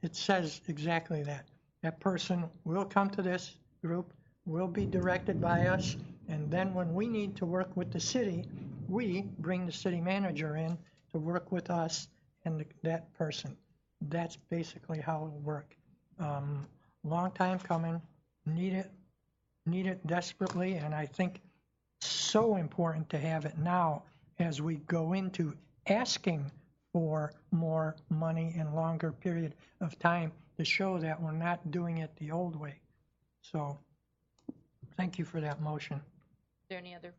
it says exactly that. That person will come to this group, will be directed by us, and then when we need to work with the city, we bring the city manager in to work with us and that person. That's basically how it'll work. Long time coming, need it desperately, and I think so important to have it now as we go into asking for more money and longer period of time to show that we're not doing it the old way. So, thank you for that motion. Is there any other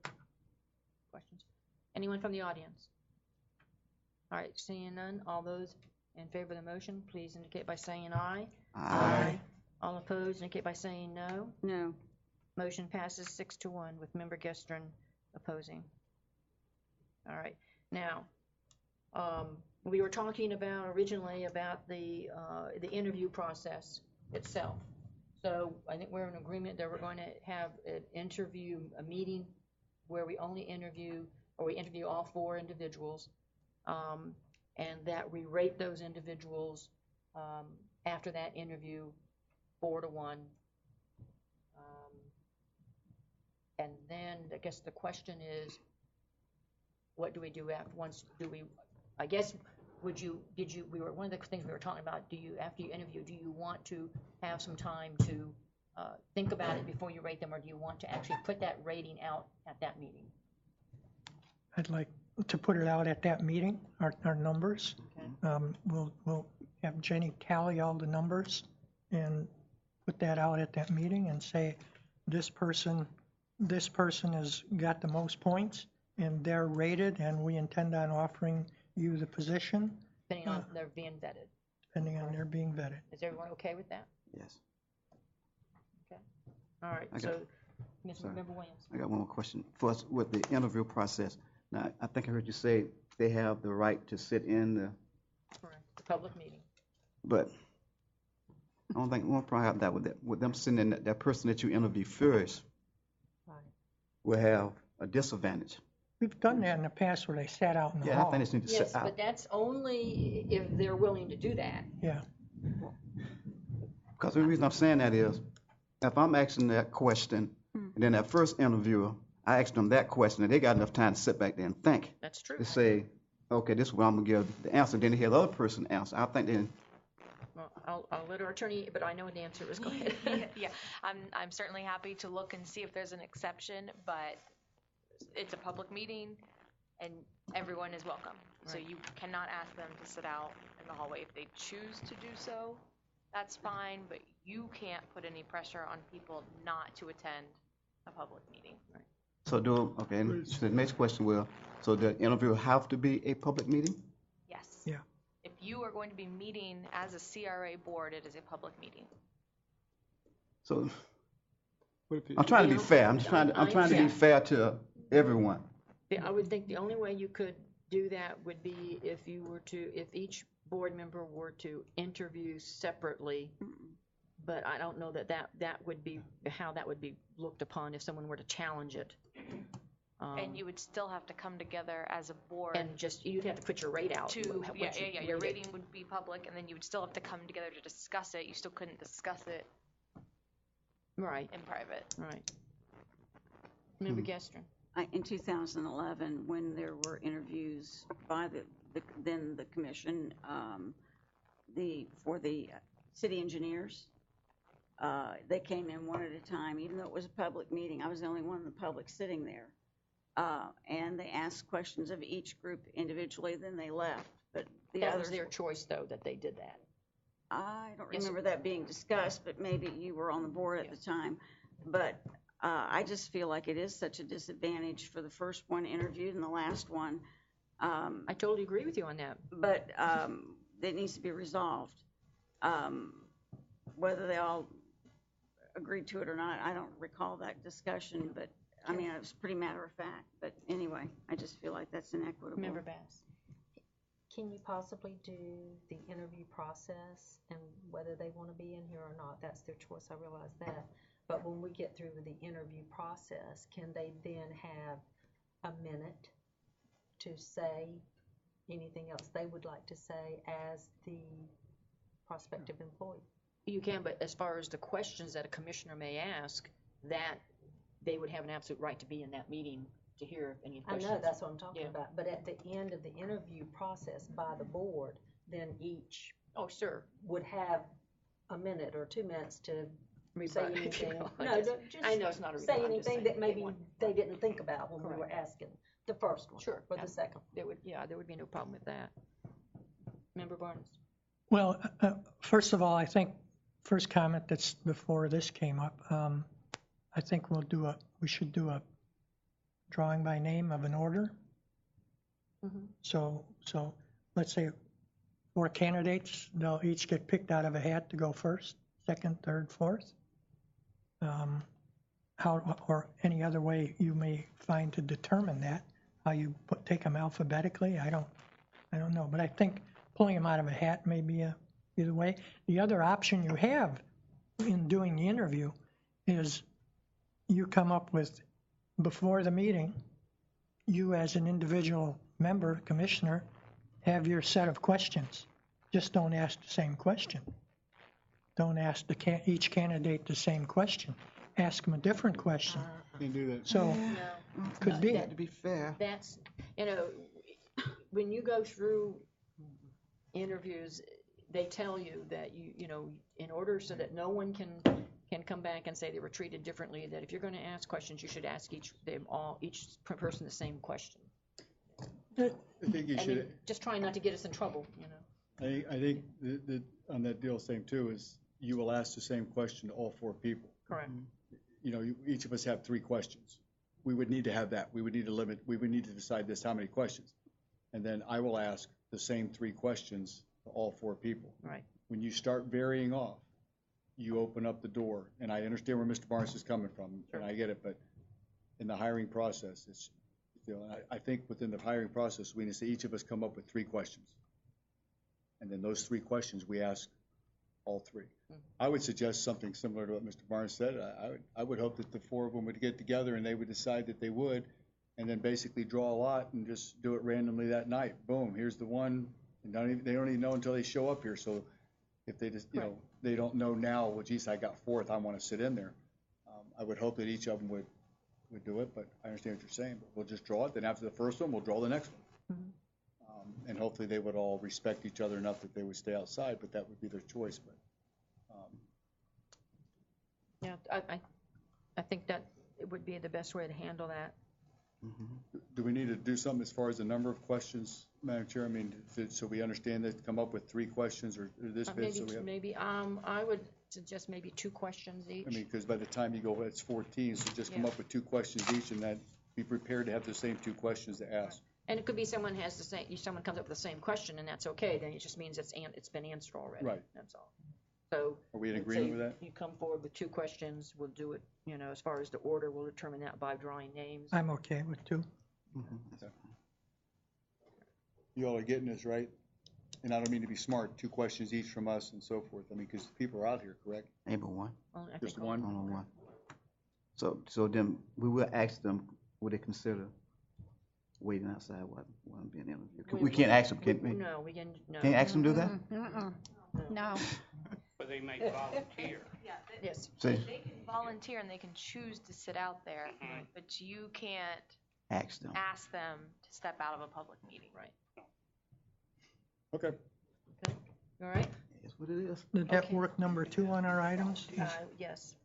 questions? Anyone from the audience? All right, seeing none, all those in favor of the motion, please indicate by saying aye. Aye. All opposed, indicate by saying no. No. Motion passes 6-1 with Member Gestern opposing. All right, now, we were talking about originally about the interview process itself. So I think we're in agreement that we're going to have a meeting where we only interview, or we interview all 4 individuals, and that we rate those individuals after that interview 4-1. And then I guess the question is, what do we do after, I guess, one of the things we were talking about, after you interview, do you want to have some time to think about it before you rate them, or do you want to actually put that rating out at that meeting? I'd like to put it out at that meeting, our numbers. Okay. We'll have Jenny tally all the numbers and put that out at that meeting and say, this person has got the most points and they're rated, and we intend on offering you the position. Depending on their being vetted. Depending on their being vetted. Is everyone okay with that? Yes. Okay. All right, so, Member Williams. I got one more question. First, with the interview process, now, I think I heard you say they have the right to sit in the, Correct. The public meeting. but I don't think we'll probably have that with them sitting in, that person that you interview first will have a disadvantage. We've done that in the past where they sat out in the Yeah, hall. I think they need to Yes, sit out. but that's only if they're willing to do that. Yeah. Because the reason I'm saying that is, if I'm asking that question, and then that first interviewer, I asked them that question, and they got enough time to sit back there and think. That's true. To say, okay, this is what I'm gonna give the answer. Then they hear the other person answer. I think then. Well, I'll let our attorney, but I know what the answer is. Go ahead. Yeah, I'm certainly happy to look and see if there's an exception, but it's a public meeting and everyone is welcome. So Right. you cannot ask them to sit out in the hallway. If they choose to do so, that's fine, but you can't put any pressure on people not to attend a public meeting. Right. So and so the next question will, so the interview have to be a public meeting? Yes. Yeah. If you are going to be meeting as a CRA board, it is a public meeting. So What if I'm trying to be fair. I'm trying to be fair to everyone. I would think the only way you could do that would be if each board member were to interview separately. But I don't know that would be how that would be looked upon if someone were to challenge it. And you would still have to come together as a board. And you'd have to put your rate out. Your rating would be public, and then you would still have to come together to discuss it. You still couldn't discuss it Right, in private. right. Member Gestern. In 2011, when there were interviews by the commission, for the city engineers, they came in one at a time, even though it was a public meeting. I was the only one in the public sitting there. And they asked questions of each group individually, then they left. But the That others, was their choice, though, that they did that. I don't remember that being discussed, but maybe you were on the board at the time. But I just feel like it is such a disadvantage for the first one interviewed and the last one. I totally agree with you on that. But it needs to be resolved. Whether they all agreed to it or not, I don't recall that discussion, but I mean, it was pretty matter of fact. But anyway, I just feel like that's inequitable. Member Bass. can you possibly do the interview process and whether they want to be in here or not, that's their choice, I realize that. But when we get through the interview process, can they then have a minute to say anything else they would like to say as the prospective employee? You can, but as far as the questions that a commissioner may ask, that they would have an absolute right to be in that meeting to hear any I questions. know, that's what I'm talking Yeah. about, but at the end of the interview process by the board, then each Oh, sure. would have a minute or 2 minutes to say Rebut, if you anything. will, I No, guess. just I know it's not a say rebut, I'm just anything saying that if they maybe want. they didn't think about when we Correct. were asking the first one. Sure. Or the second. There would be no problem with that. Member Barnes? Well, first of all, I think first comment that's before this came up, I think we should do a drawing by name of an order. Mm-hmm. So let's say 4 candidates, they'll each get picked out of a hat to go first, second, third, fourth. Or any other way you may find to determine that, how you take them alphabetically, I don't know. But I think pulling them out of a hat may be either way. The other option you have in doing the interview is you come up with, before the meeting, you as an individual member, commissioner, have your set of questions. Just don't ask the same question. Don't ask each candidate the same question. Ask them a different question. Can do that. So, could be. To be fair, That's, when you go through interviews, they tell you that in order so that no one can come back and say they were treated differently, that if you're going to ask questions, you should ask each person the same question. I think you should. Just trying not to get us in trouble, I think that on that deal, same too, is you will ask the same question to all 4 people. Correct. Each of us have 3 questions. We would need to have that. We would need to limit, we would need to decide this, how many questions. And then I will ask the same 3 questions to all 4 people. Right. When you start varying off, you open up the door. And I understand where Mr. Barnes is coming from, and I get it, but in the hiring process, I think within the hiring process, we need to say each of us come up with 3 questions. And then those 3 questions, we ask all 3. I would suggest something similar to what Mr. Barnes said. I would hope that the 4 of them would get together and they would decide that they would, and then basically draw a lot and just do it randomly that night. Boom, here's the one. And they don't even know until they show up here. So if they just, they don't know now, well, geez, I got 4th, I want to sit in there. I would hope that each of them would do it, but I understand what you're saying. But we'll just draw it. Then after the first one, we'll draw the next one. Mm-hmm. And hopefully they would all respect each other enough that they would stay outside, but that would be their choice. But Yeah, I think that it would be the best way to handle that. do we need to do something as far as the number of questions, Madam Chair? I mean, so we understand that, come up with 3 questions or this bit, so we have, Maybe, I would suggest maybe 2 questions each. I mean, because by the time you go, it's 14, so just come Yeah. up with 2 questions each, and then be prepared to have the same 2 questions to ask. And it could be someone comes up with the same question, and that's okay, then it just means it's been answered already. Right. That's all. So. Are we in let's agreement say with that? You come forward with 2 questions, we'll do it, as far as the order, we'll determine that by drawing names. I'm okay with 2. You all are getting this, right? And I don't mean to be smart, 2 questions each from us and so forth. I mean, because people are out here, correct? maybe 1. I Just think one? Only 1. So then we will ask them, would they consider waiting outside while being interviewed? We can't ask them, can we? No, we can, no. Can't ask them to do that? No. But they may volunteer. Yes. See, They can volunteer and they can choose to sit out there, but you can't ask them. ask them to step out of a public meeting. Right. Okay. All right? That's what it is. Did that work number 2 on our items? Yes.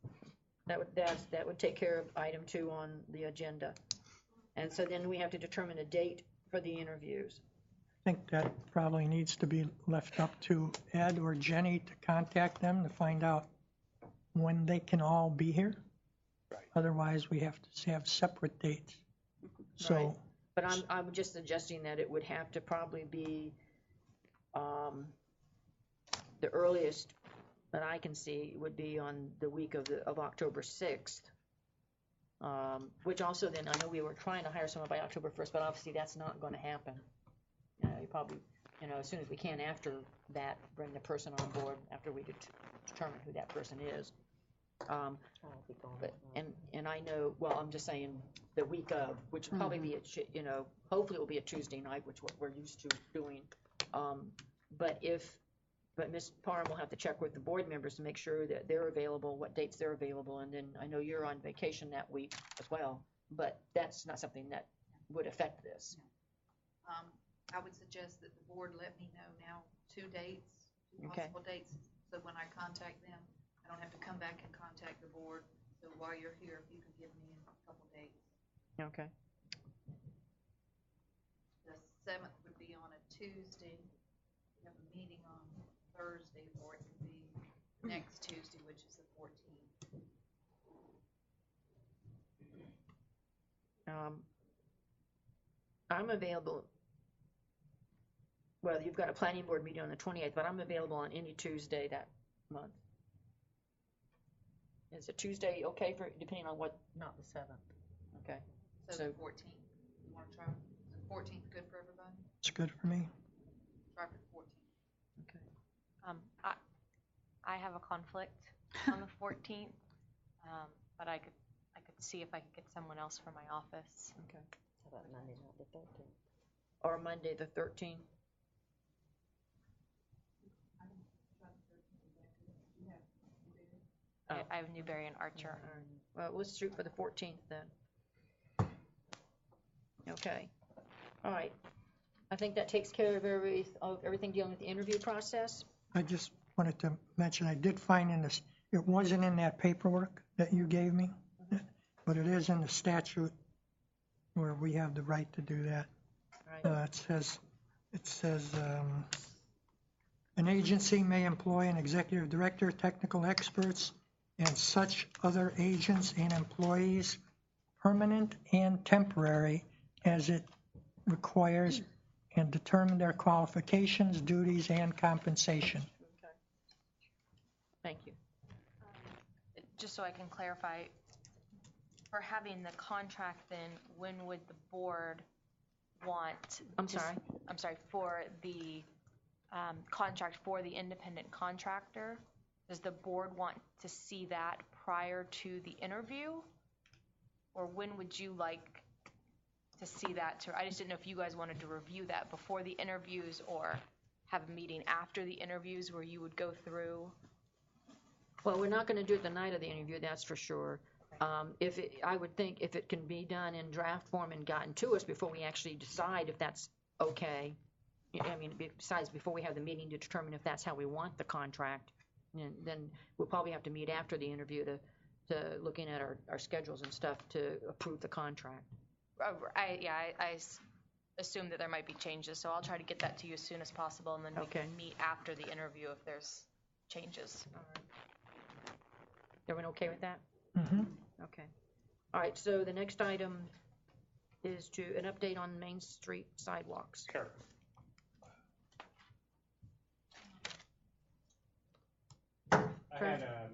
That would take care of item 2 on the agenda. And so then we have to determine a date for the interviews. I think that probably needs to be left up to Ed or Jenny to contact them to find out when they can all be here. Right. Otherwise, we have to have separate dates. So, Right. But I'm just suggesting that it would have to probably be, the earliest that I can see would be on the week of October 6th. Which also then, I know we were trying to hire someone by October 1st, but obviously that's not going to happen. You probably, as soon as we can after that, bring the person on board after we determine who that person is. And I know, well, I'm just saying the week of, which will probably be, hopefully it will be a Tuesday night, which what we're used to doing. But Ms. Parham will have to check with the board members to make sure that they're available, what dates they're available, and then I know you're on vacation that week as well, but that's not something that would affect this. I would suggest that the board let me know now 2 dates, two Okay. possible dates, so when I contact them, I don't have to come back and contact the board. So while you're here, if you could give me a couple dates. Okay. The 7th would be on a Tuesday. We have a meeting on Thursday, or it could be next Tuesday, which is the 14th. I'm available. Well, you've got a planning board meeting on the 28th, but I'm available on any Tuesday that month. Is a Tuesday okay for, depending on what? Not the 7th. Okay. So the 14th. You want to try? Is the 14th good for everybody? It's good for me. Try for the 14th. Okay. I have a conflict on the 14th, but I could see if I could get someone else from my office. Okay. How about Monday, not the 13th? Or Monday the 13th. I have Newberry and Archer. Well, let's shoot for the 14th then. Okay. All right. I think that takes care of everything dealing with the interview process. I just wanted to mention, I did find in this, it wasn't in that paperwork that you gave me, but it is in the statute where we have the right to do that. Right. It says, an agency may employ an executive director, technical experts, and such other agents and employees, permanent and temporary, as it requires, and determine their qualifications, duties, and compensation. Okay. Thank you. Just so I can clarify, for having the contract, then when would the board want? I'm sorry? I'm sorry, for the contract for the independent contractor, does the board want to see that prior to the interview? Or when would you like to see that? I just didn't know if you guys wanted to review that before the interviews or have a meeting after the interviews where you would go through. Well, we're not going to do it the night of the interview, that's for sure. I would think if it can be done in draft form and gotten to us before we actually decide if that's okay, I mean, besides before we have the meeting to determine if that's how we want the contract, then we'll probably have to meet after the interview to looking at our schedules and stuff to approve the contract. I assume that there might be changes, so I'll try to get that to you as soon as possible, and then we can meet after the interview if there's changes. All right. Everyone okay with that? Mm-hmm. Okay. All right, so the next item is an update on Main Street sidewalks. Sure.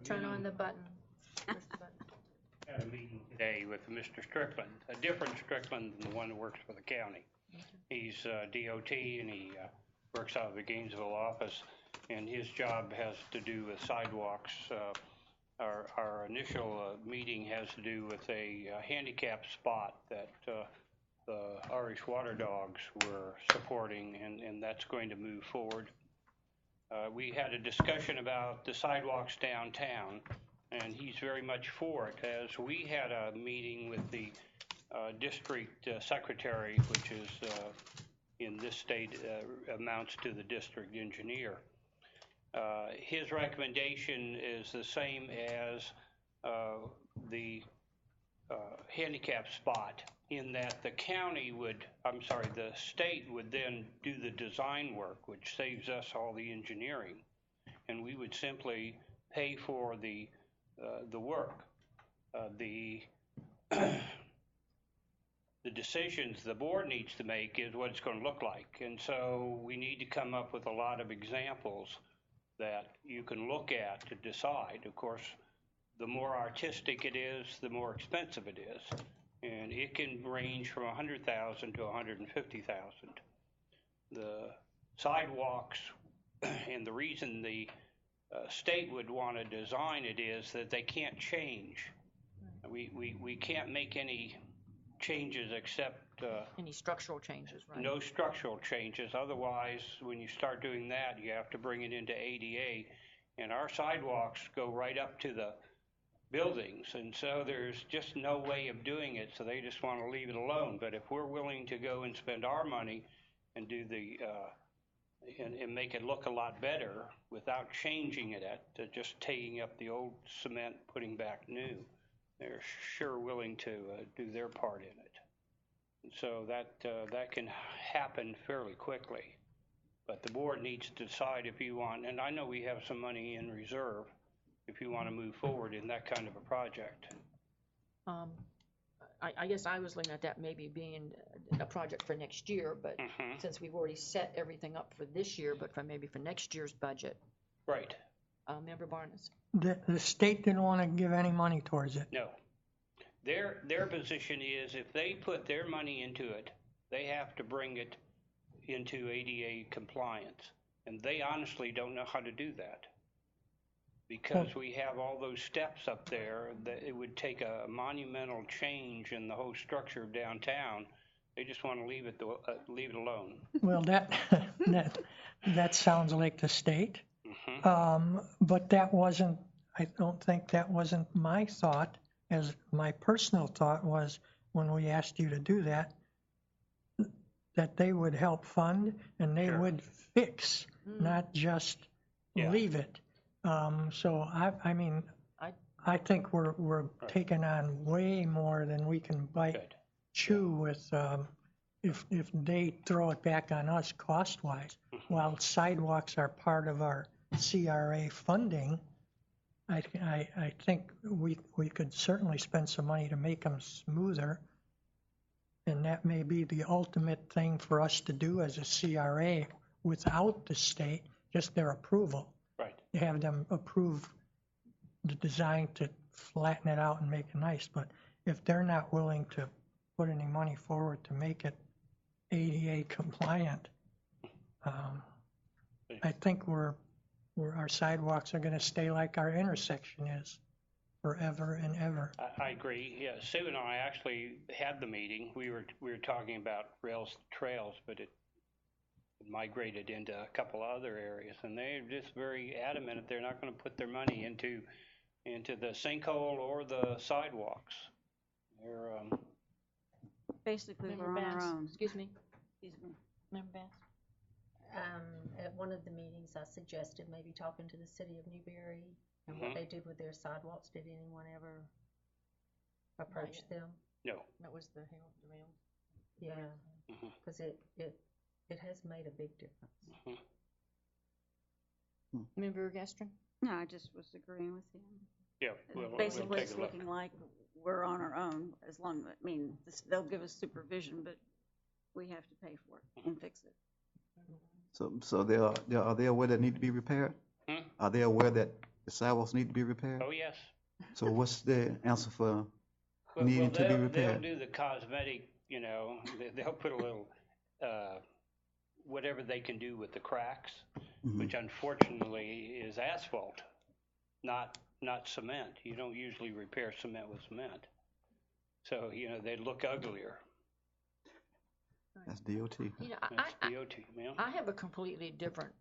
Turn on the button. Had a meeting today with Mr. Strickland, a different Strickland than the one that works for the county. He's DOT and he works out of the Gainesville office, and his job has to do with sidewalks. Our initial meeting has to do with a handicap spot that the Irish Water Dogs were supporting, and that's going to move forward. We had a discussion about the sidewalks downtown, and he's very much for it. As we had a meeting with the district secretary, which is in this state amounts to the district engineer. His recommendation is the same as the handicap spot, in that the state would then do the design work, which saves us all the engineering, and we would simply pay for the work. The decisions the board needs to make is what it's going to look like, and so we need to come up with a lot of examples that you can look at to decide. Of course, the more artistic it is, the more expensive it is, and it can range from $100,000 to $150,000. The sidewalks, and the reason the state would want to design it is that they can't change. We can't make any changes except Any structural changes, right? no structural changes. Otherwise, when you start doing that, you have to bring it into ADA, and our sidewalks go right up to the buildings, and so there's just no way of doing it, so they just want to leave it alone. But if we're willing to go and spend our money and do the and make it look a lot better without changing it just taking up the old cement, putting back new, they're sure willing to do their part in it. And so that can happen fairly quickly. But the board needs to decide if you want, and I know we have some money in reserve, if you want to move forward in that kind of a project. I guess I was looking at that maybe being a project for next year, but since we've already set everything up for this year, but maybe for next year's budget. Right. Member Barnes? The state didn't want to give any money towards it. No. Their position is if they put their money into it, they have to bring it into ADA compliance. And they honestly don't know how to do that. Because we have all those steps up there, that it would take a monumental change in the whole structure of downtown. They just want to leave it alone. Well, that sounds like the state. But that wasn't, I don't think that wasn't my thought. As my personal thought was when we asked you to do that, that they would help fund and they would fix, not just leave it. So I mean, I think we're taking on way more than we can chew with, if they throw it back on us cost-wise. While sidewalks are part of our CRA funding, I think we could certainly spend some money to make them smoother. And that may be the ultimate thing for us to do as a CRA without the state, just their approval. Right. Have them approve the design to flatten it out and make it nice. But if they're not willing to put any money forward to make it ADA compliant, I think our sidewalks are going to stay like our intersection is forever and ever. I agree. Yeah, Sue and I actually had the meeting. We were talking about trails, but it migrated into a couple other areas, and they're just very adamant that they're not going to put their money into the sinkhole or the sidewalks. They're Basically, Member we're on our Bass? own. Excuse me, Excuse me. Member Bass? At one of the meetings, I suggested maybe talking to the city of Newberry and what they did with their sidewalks. Did anyone ever approach them? No. That was the rail. Yeah, because it has made a big difference. Member Gastron? No, I just was agreeing with him. Yeah. We'll Basically, take it's a look. looking like we're on our own as long, I mean, they'll give us supervision, but we have to pay for it and fix it. So are they aware that need to be repaired? Are they aware that the sidewalks need to be repaired? Oh, yes. So what's the answer for needing to be repaired? They'll do the cosmetic, they'll put a little, whatever they can do with the cracks, which unfortunately is asphalt, not cement. You don't usually repair cement with cement. So, they look uglier. That's DOT. That's DOT, ma'am. I have a completely different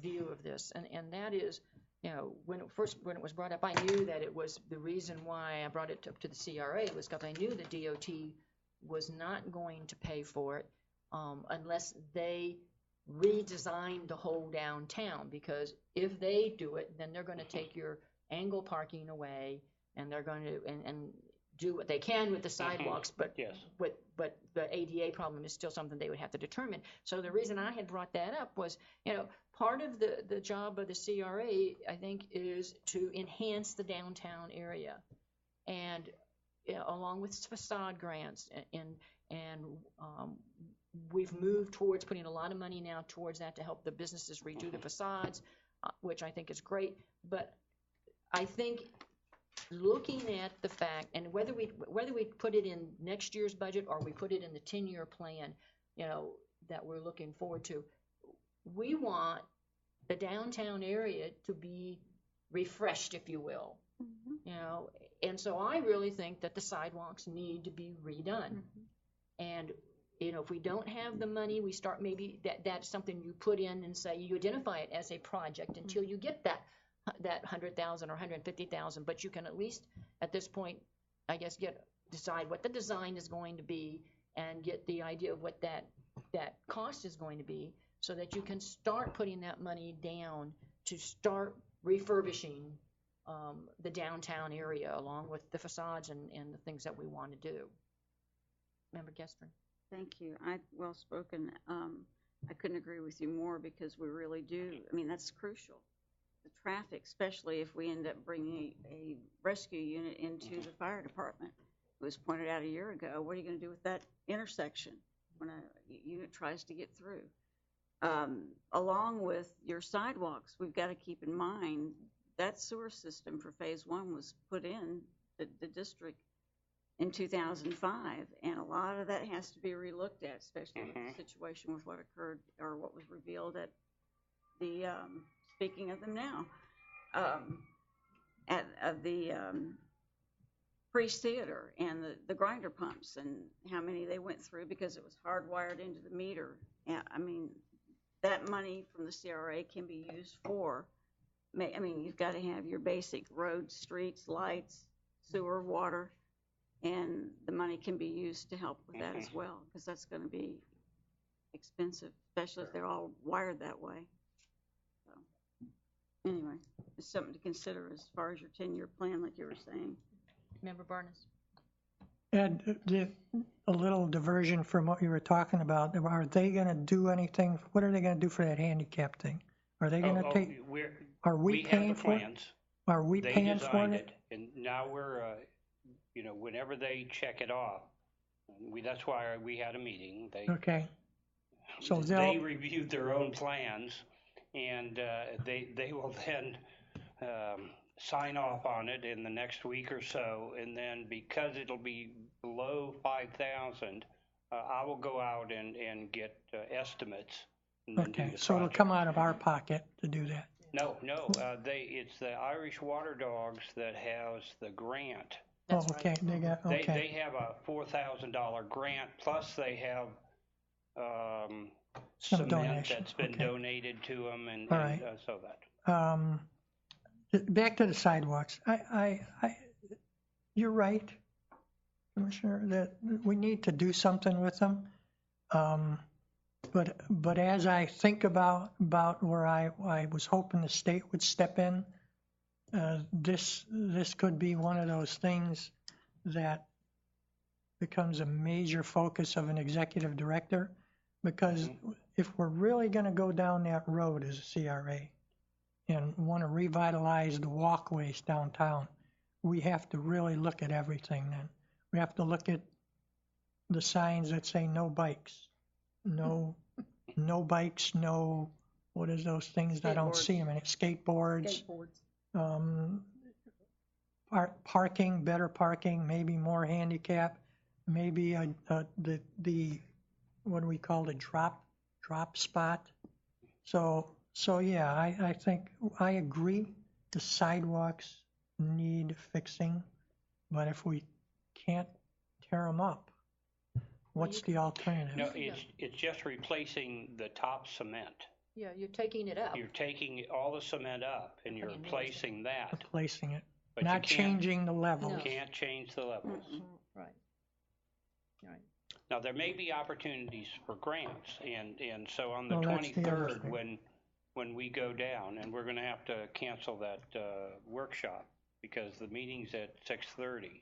view of this, and that is, when it was brought up, I knew that it was the reason why I brought it up to the CRA was because I knew the DOT was not going to pay for it unless they redesigned the whole downtown, because if they do it, then they're going to take your angle parking away, and they're going to and do what they can with the sidewalks, but the ADA problem is still something they would have to determine. So the reason I had brought that up was, part of the job of the CRA, I think, is to enhance the downtown area, and along with facade grants, and we've moved towards putting a lot of money now towards that to help the businesses redo the facades, which I think is great. But I think looking at the fact, and whether we put it in next year's budget or we put it in the 10-year plan, that we're looking forward to, we want the downtown area to be refreshed, if you will. You know, and so I really think that the sidewalks need to be redone. And, you know, if we don't have the money, we start maybe, that's something you put in and say, you identify it as a project until you get that 100,000 or 150,000, but you can at least, at this point, I guess, decide what the design is going to be and get the idea of what that cost is going to be, so that you can start putting that money down to start refurbishing the downtown area along with the facades and the things that we want to do. Member Gestrin. Thank you. Well spoken. I couldn't agree with you more, because we really do. I mean, that's crucial. The traffic, especially if we end up bringing a rescue unit into the fire department. It was pointed out a year ago. What are you going to do with that intersection when a unit tries to get through? Along with your sidewalks, we've got to keep in mind that sewer system for phase 1 was put in the district in 2005, and a lot of that has to be relooked at, especially with the situation with what occurred or what was revealed at the, speaking of them now, at the Priest Theater and the grinder pumps and how many they went through because it was hardwired into the meter. And, I mean, that money from the CRA can be used for, I mean, you've got to have your basic roads, streets, lights, sewer, water, and the money can be used to help with that as well, because that's going to be expensive, especially if they're all wired that way. So, anyway, it's something to consider as far as your 10-year plan, like you were saying. Member Barnes. Ed, a little diversion from what you were talking about. Are they going to do anything? What are they going to do for that handicap thing? Are they going to take? Are we paying for it? Are we paying for it? And now we're, you know, whenever they check it off, that's why we had a meeting. Okay. So they reviewed their own plans, and they will then sign off on it in the next week or so, and then because it'll be below 5,000, I will go out and get estimates. And okay, so it'll come out of our pocket to do that. No, it's the Irish Water Dogs that has the grant. That's okay. Right. They have a $4,000 grant, plus they have cement that's been donated to them, and so that. Back to the sidewalks. You're right, Commissioner, that we need to do something with them. But as I think about where I was hoping the state would step in, this could be one of those things that becomes a major focus of an executive director, because if we're really going to go down that road as a CRA and want to revitalize the walkways downtown, we have to really look at everything then. We have to look at the signs that say no bikes, no bikes, no, what is those things that I don't see them in it? Skateboards. Parking, better parking, maybe more handicap, maybe the what do we call it, drop spot. So yeah, I think I agree the sidewalks need fixing, but if we can't tear them up, what's the alternative? No, it's just replacing the top cement. Yeah, you're taking it up. You're taking all the cement up and you're replacing that. Replacing it, but not changing the levels. You can't change the levels. Right. Now, there may be opportunities for grants, and so on the 23rd, when we go down, and we're going to have to cancel that workshop because the meeting's at 6:30,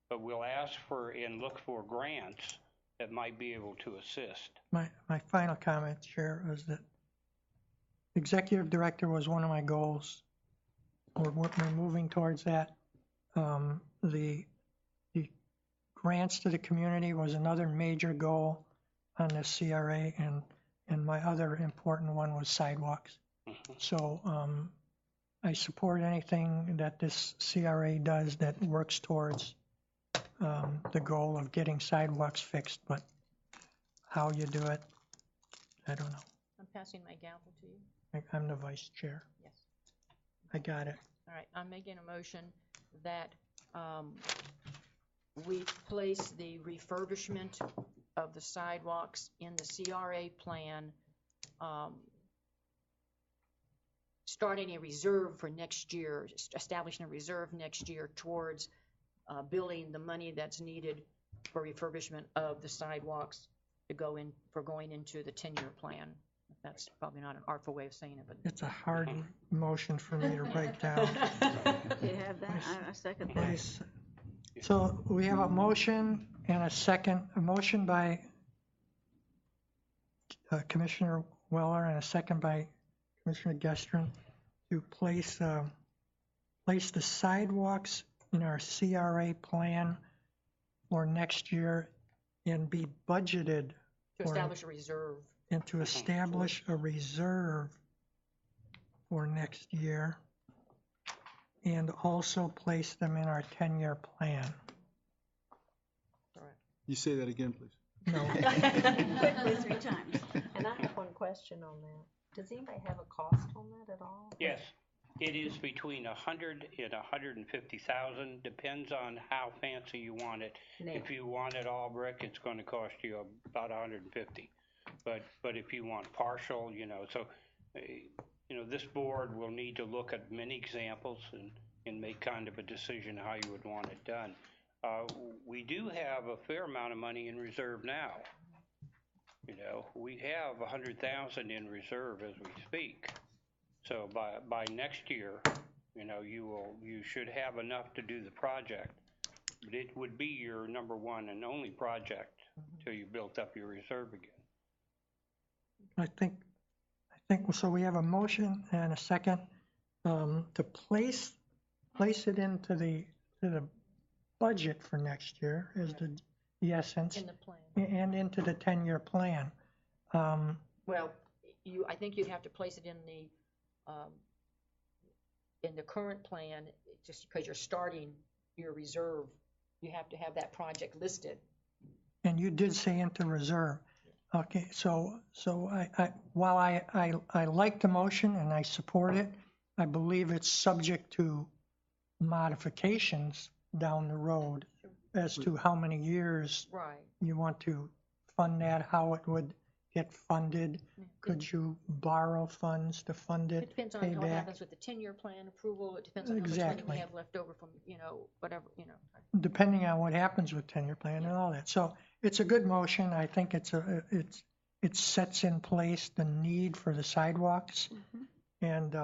but we'll ask for and look for grants that might be able to assist. My final comment, Chair, is that executive director was one of my goals. We're moving towards that. The grants to the community was another major goal on the CRA, and my other important one was sidewalks. So I support anything that this CRA does that works towards the goal of getting sidewalks fixed, but how you do it, I don't know. passing my gavel to you? I'm the vice chair. Yes. I got it. All right, I'm making a motion that we place the refurbishment of the sidewalks in the CRA plan, starting a reserve for next year, establishing a reserve next year towards building the money that's needed for refurbishment of the sidewalks going into the 10-year plan. That's probably not an artful way of saying it, but. It's a hard motion for me to write down. Do you have that? I second that. Please. So we have a motion and a second, a motion by Commissioner Weller and a second by Commissioner Gestrin to place the sidewalks in our CRA plan for next year and be budgeted To establish a reserve. and to establish a reserve for next year and also place them in our 10-year plan. You say that again, please. No, Quickly 3 times. And I have one question on that. Does anybody have a cost on that at all? Yes, it is between 100 and 150,000, depends on how fancy you want it. Now. If you want it all brick, it's going to cost you about 150. But if you want partial, this board will need to look at many examples and make kind of a decision how you would want it done. We do have a fair amount of money in reserve now. We have 100,000 in reserve as we speak. So by next year, you should have enough to do the project. But it would be your number one and only project till you built up your reserve again. I think, so we have a motion and a second to place it into the budget for next year is the essence. In the plan. And into the 10-year plan. Well, I think you'd have to place it in the current plan, just because you're starting your reserve, you have to have that project listed. And you did say into reserve. Okay, so while I like the motion and I support it, I believe it's subject to modifications down the road as to how many years Right. you want to fund that, how it would get funded. Could you borrow funds to fund It it, depends on pay what back? happens with the 10-year plan approval. It depends on how much money Exactly. we have left over from, whatever. Depending on what happens with 10-year plan and all that. So it's a good motion. I think it sets in place the need for the sidewalks. And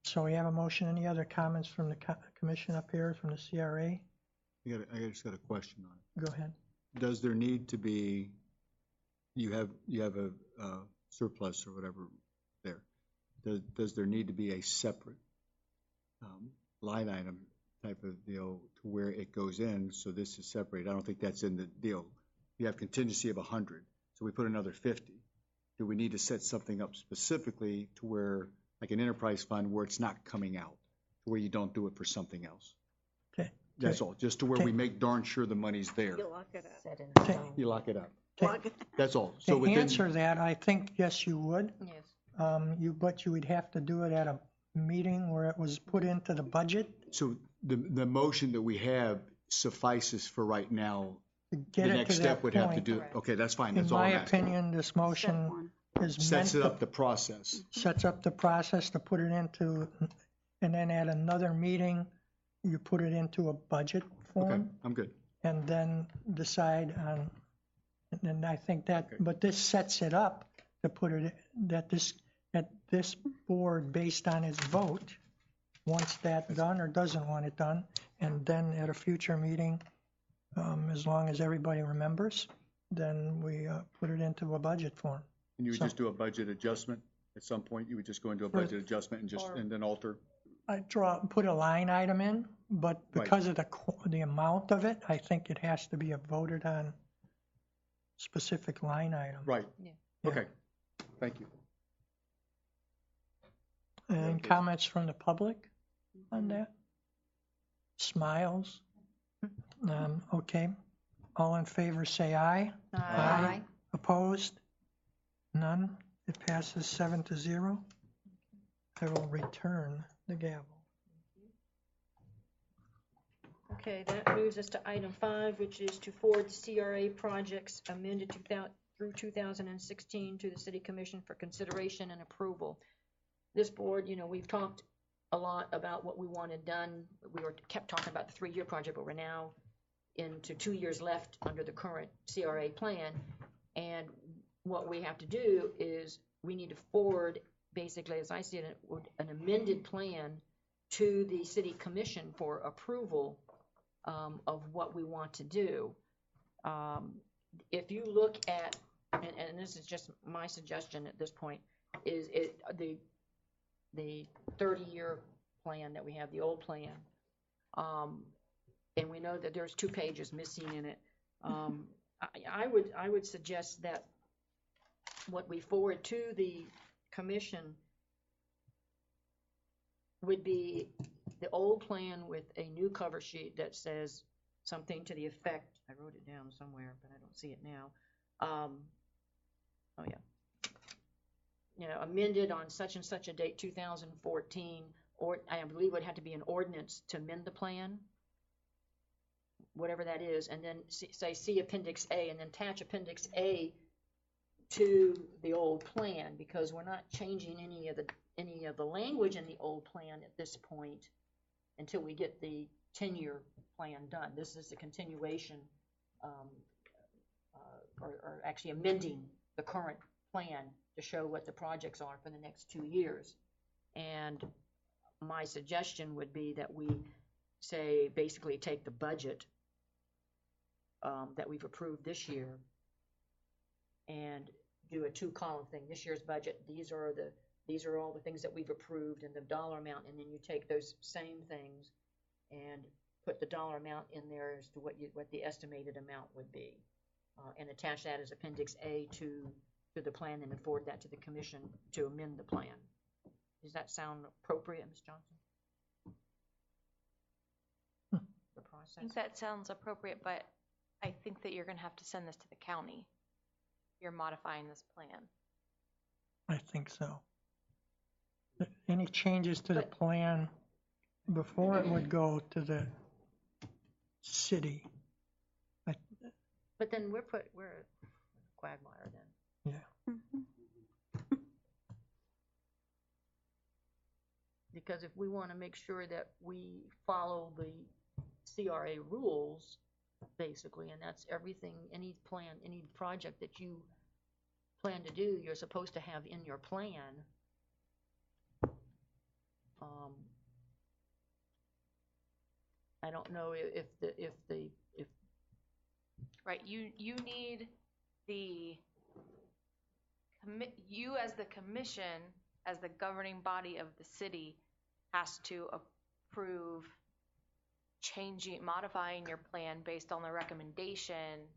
so we have a motion. Any other comments from the commission up here, from the CRA? I just got a question on it. Go ahead. Does there need to be, you have a surplus or whatever there, does there need to be a separate line item type of deal to where it goes in, so this is separated? I don't think that's in the deal. You have contingency of 100, so we put another 50. Do we need to set something up specifically to where, like an enterprise fund, where it's not coming out, where you don't do it for something else? Okay. That's all, just to where we make darn sure the money's there. You lock it up. Set in Okay. stone. You lock it up. Lock it. That's all. To So within, answer that, I think, yes, you would. Yes. But you would have to do it at a meeting where it was put into the budget. so the motion that we have suffices for right now. To The get it next to step that would have to point. do, Correct. okay, that's fine, In that's all my I'm asking. opinion, this Step motion one. is meant Sets it to, up the process. sets up the process to put it into, and then at another meeting, you put it into a budget Okay, form, I'm good. and then decide on, and I think that, but this sets it up to put it, that this board, based on its vote, wants that done or doesn't want it done, and then at a future meeting, as long as everybody remembers, then we put it into a budget form. And you would So- just do a budget adjustment at some point? You would just go into a For- budget adjustment and then alter? I put a line item in, but because of the amount of it, I think it has to be a voted on specific line item. Right. Yeah. Okay, thank you. And comments from the public on that? Smiles? Okay. All in favor, say aye. Aye. Opposed? None. It passes 7-0. I will return the gavel. Okay, that moves us to item 5, which is to forward the CRA projects amended through 2016 to the City Commission for consideration and approval. This board, we've talked a lot about what we wanted done. We kept talking about the 3-year project, but we're now into 2 years left under the current CRA plan. And what we have to do is we need to forward, basically, as I see it, an amended plan to the City Commission for approval of what we want to do. If you look at, and this is just my suggestion at this point, is the 30-year plan that we have, the old plan, and we know that there's 2 pages missing in it. I would suggest that what we forward to the commission would be the old plan with a new cover sheet that says something to the effect, I wrote it down somewhere, but I don't see it now. Oh yeah. Amended on such and such a date, 2014, or I believe it would have to be an ordinance to amend the plan, whatever that is, and then say see Appendix A, and then attach Appendix A to the old plan, because we're not changing any of the language in the old plan at this point until we get the 10-year plan done. This is a continuation, or actually amending the current plan to show what the projects are for the next 2 years. And my suggestion would be that we say, basically take the budget that we've approved this year and do a 2-column thing. This year's budget, these are all the things that we've approved and the dollar amount, and then you take those same things and put the dollar amount in there as to what the estimated amount would be, and attach that as Appendix A to the plan, and then forward that to the commission to amend the plan. Does that sound appropriate, Ms. Johnson? The I process? think that sounds appropriate, but I think that you're going to have to send this to the county. You're modifying this plan. I think so. Any changes to the plan before it would go to the city? But then we're a quagmire then. Yeah. Because if we want to make sure that we follow the CRA rules, basically, and that's everything, any plan, any project that you plan to do, you're supposed to have in your plan. I don't know if Right, you need you as the commission, as the governing body of the city, has to approve modifying your plan based on the recommendation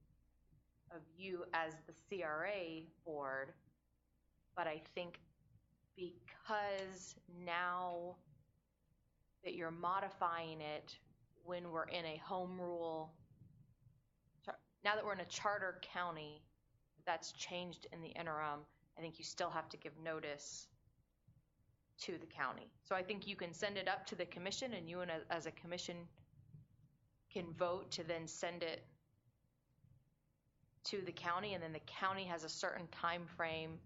of you as the CRA board. But I think because now that you're modifying it when we're in a home rule, now that we're in a charter county, that's changed in the interim. I think you still have to give notice to the county. So I think you can send it up to the commission, and you as a commission can vote to then send it to the county, and then the county has a certain time frame.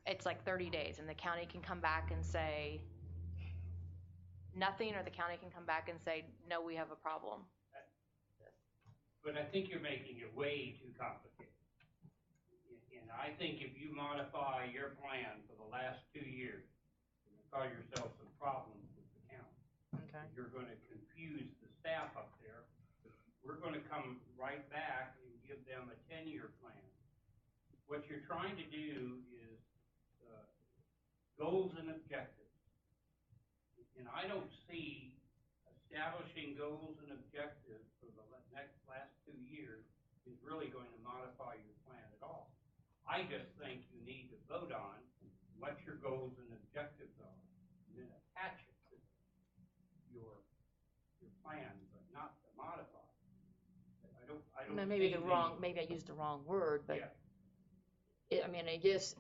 It's like 30 days, and the county can come back and say nothing, or the county can come back and say, no, we have a problem. But I think you're making it way too complicated. And I think if you modify your plan for the last 2 years, you're going to cause yourself some problems with the county. Okay. You're going to confuse the staff up there. We're going to come right back and give them a 10-year plan. What you're trying to do is goals and objectives. And I don't see establishing goals and objectives for the last 2 years is really going to modify your plan at all. I just think you need to vote on what your goals and objectives are, and then attach it to your plan, but not to modify. I don't. Maybe I used the wrong word, but Yeah. I mean, I guess,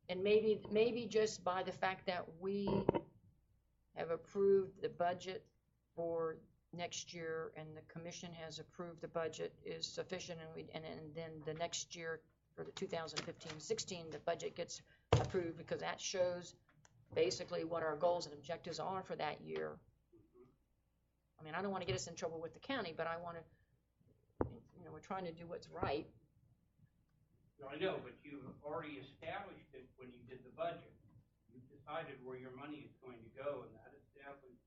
and maybe just by the fact that we have approved the budget for next year and the commission has approved the budget is sufficient, and then the next year for the 2015-16, the budget gets approved because that shows basically what our goals and objectives are for that year. I mean, I don't want to get us in trouble with the county, but I want to, we're trying to do what's right. I know, but you've already established it when you did the budget. You've decided where your money is going to go, and that established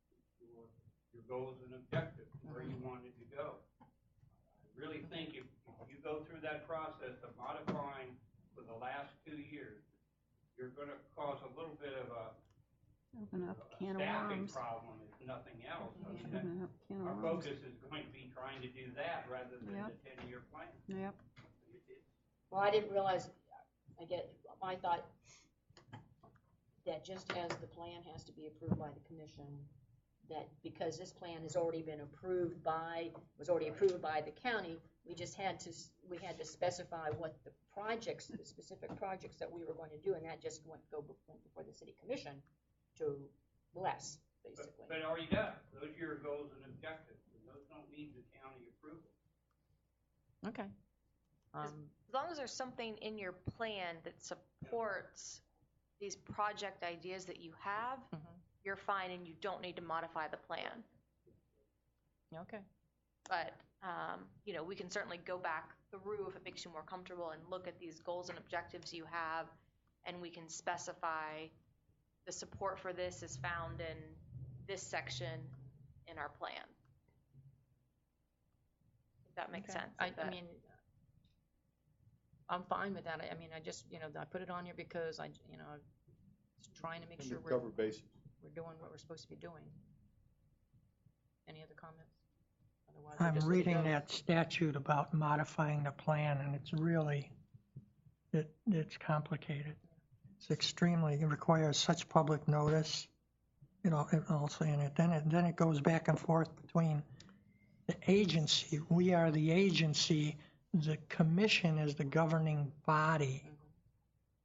your goals and objectives, where you wanted to go. I really think if you go through that process of modifying for the last 2 years, you're going to cause a little bit of a Open up a can of staffing worms. problem, if nothing else. I mean, Open up a can of our worms. focus is going to be trying to do that rather than Yep. the 10-year plan. Yep. Well, I didn't realize, I thought that just as the plan has to be approved by the commission, that because this plan has already been was already approved by the county, we had to specify what the specific projects that we were going to do, and that just went before the city commission to bless, basically. But already done. Those are your goals and objectives, and those don't need the county approval. Okay. As long as there's something in your plan that supports these project ideas that you have, you're fine and you don't need to modify the plan. Okay. But, we can certainly go back through if it makes you more comfortable and look at these goals and objectives you have, and we can specify the support for this is found in this section in our plan. If that makes sense. I mean, I'm fine with that. I mean, I just, I put it on here because just trying to make sure we're doing what we're supposed to be doing. Any other comments? Otherwise, we'll I'm just let it reading go. that statute about modifying the plan, and it's really, it's complicated. It's it requires such public notice, also in it. Then it goes back and forth between the agency. We are the agency. The commission is the governing body,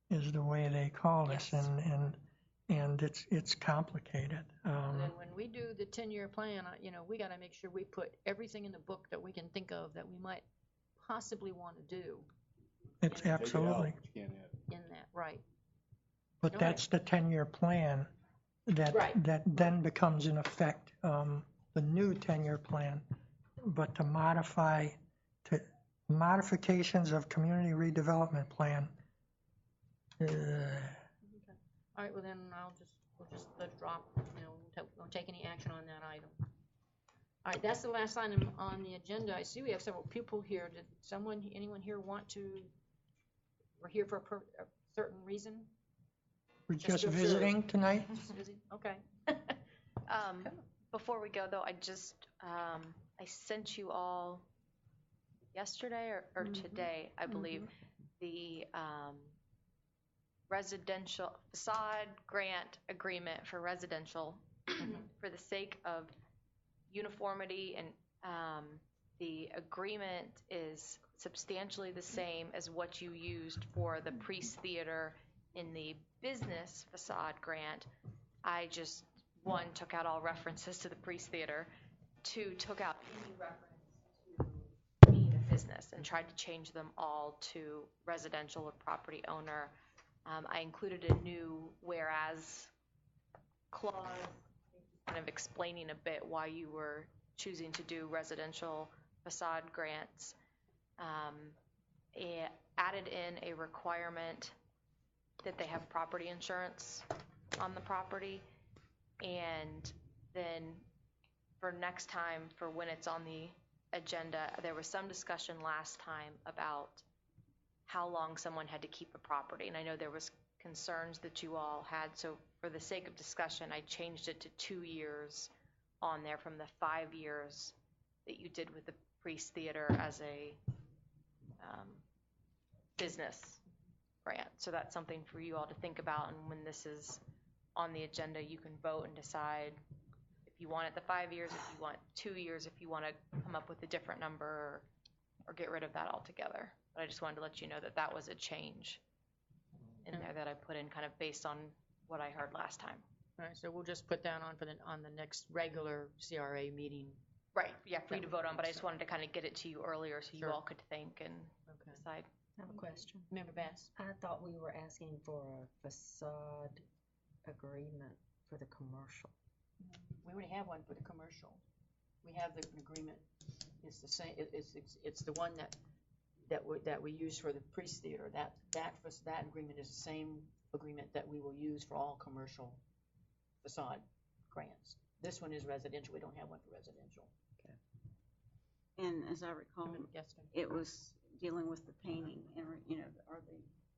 is the way they call this, and it's complicated. And then when we do the 10-year plan, we got to make sure we put everything in the book that we can think of that we might possibly want to do It's absolutely. in that, right? But All that's the 10-year plan that Right. that then becomes in effect the new 10-year plan. But to modifications of community redevelopment plan. All right, well then we'll just let it drop. Won't take any action on that item. All right, that's the last item on the agenda. I see we have several people here. Did anyone here want to? We're here for a certain reason. We're Just just to observe. visiting tonight. Okay. Before we go, though, I sent you all yesterday or today, I believe, the residential facade grant agreement for residential for the sake of uniformity, and the agreement is substantially the same as what you used for the Priest Theater in the business facade grant. I just, one, took out all references to the Priest Theater, two, took out any reference to being a business and tried to change them all to residential or property owner. I included a new whereas clause, kind of explaining a bit why you were choosing to do residential facade grants. It added in a requirement that they have property insurance on the property, and then for next time, for when it's on the agenda, there was some discussion last time about how long someone had to keep a property, and I know there was concerns that you all had, so for the sake of discussion, I changed it to 2 years on there from the 5 years that you did with the Priest Theater as a business grant. So that's something for you all to think about, and when this is on the agenda, you can vote and decide if you want it the 5 years, if you want 2 years, if you want to come up with a different number, or get rid of that altogether. But I just wanted to let you know that that was a change in there that I put in kind of based on what I heard last time. All right, so we'll just put that on for on the next regular CRA meeting. Right, yeah, for you to vote on, but I just wanted to kind of get it to you earlier so you Sure. all could think and Okay. decide. I have a question. Member Bass? I thought we were asking for a facade agreement for the commercial. We already have one for the commercial. We have the agreement. It's the same, it's the one that we use for the Priest Theater. That agreement is the same agreement that we will use for all commercial facade grants. This one is residential. We don't have one for residential. And as I recall, Yes, sir. it was dealing with the painting and, or the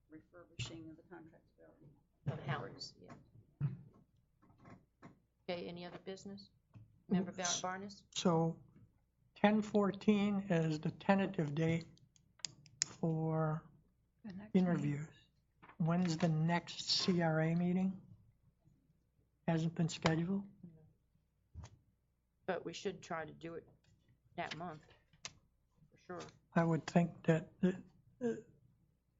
refurbishing of the contracts we already. Of the houses, yeah. Okay, any other business? Member Barnes? So 10/14 is the tentative date for interviews. When's the next CRA meeting? Hasn't been scheduled? But we should try to do it that month, for sure. I would think that,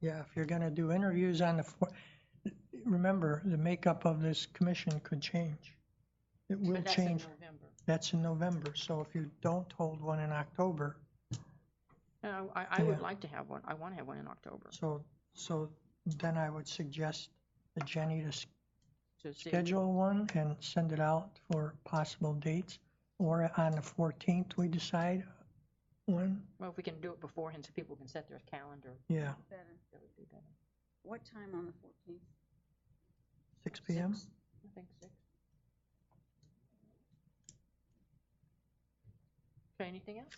yeah, if you're going to do interviews on remember, the makeup of this commission could change. It will But that's change. in November. That's in November, so if you don't hold one in October, No, I would Yeah. like to have one. I want to have one in October. so then I would suggest that Jenny to To see. schedule one and send it out for possible dates, or on the 14th, we decide when, Well, if we can do it beforehand so people can set their calendar, yeah, Better. that would be better. What time on the 14th? 6 PM? I think 6. Okay, anything else?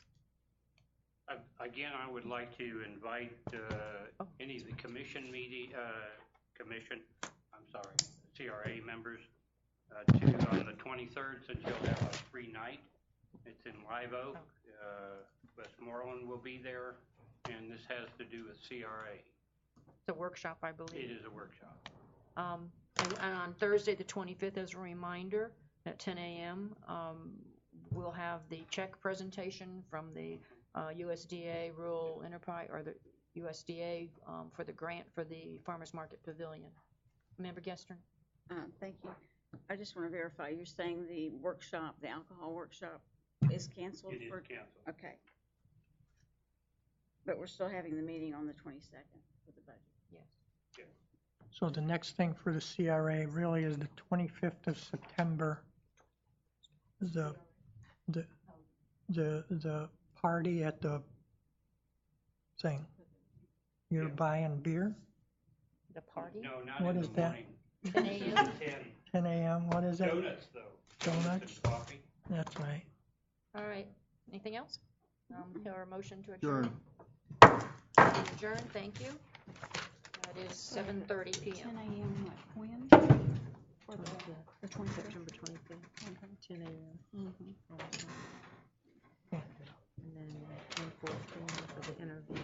Again, I would like to invite any of the commission CRA members to, on the 23rd, since you'll have a free night. It's in Live Oak. Westmoreland will be there, and this has to do with CRA. It's a workshop, I believe. It is a workshop. And on Thursday, the 25th, as a reminder, at 10 a.m., we'll have the check presentation from the USDA Rural Enterprise, or the USDA for the grant for the Farmers Market Pavilion. Member Gestern? Thank you. I just want to verify, you're saying the workshop, the alcohol workshop is canceled? It is canceled. Okay. But we're still having the meeting on the 22nd for the budget? Yes. So the next thing for the CRA really is the 25th of September, the party at the thing. You're buying beer? The party? No, not What in is the that? morning. 10 a.m.? 10 a.m., what is it? Donuts, though. Donuts? And coffee. That's right. All right. Anything else? Hear a motion to adjourn? Adjourn, thank you. It is 7:30 p.m. 10 a.m. when? For the 25th. September 25th, 10 a.m. Yeah. And then 10/14 for the interview.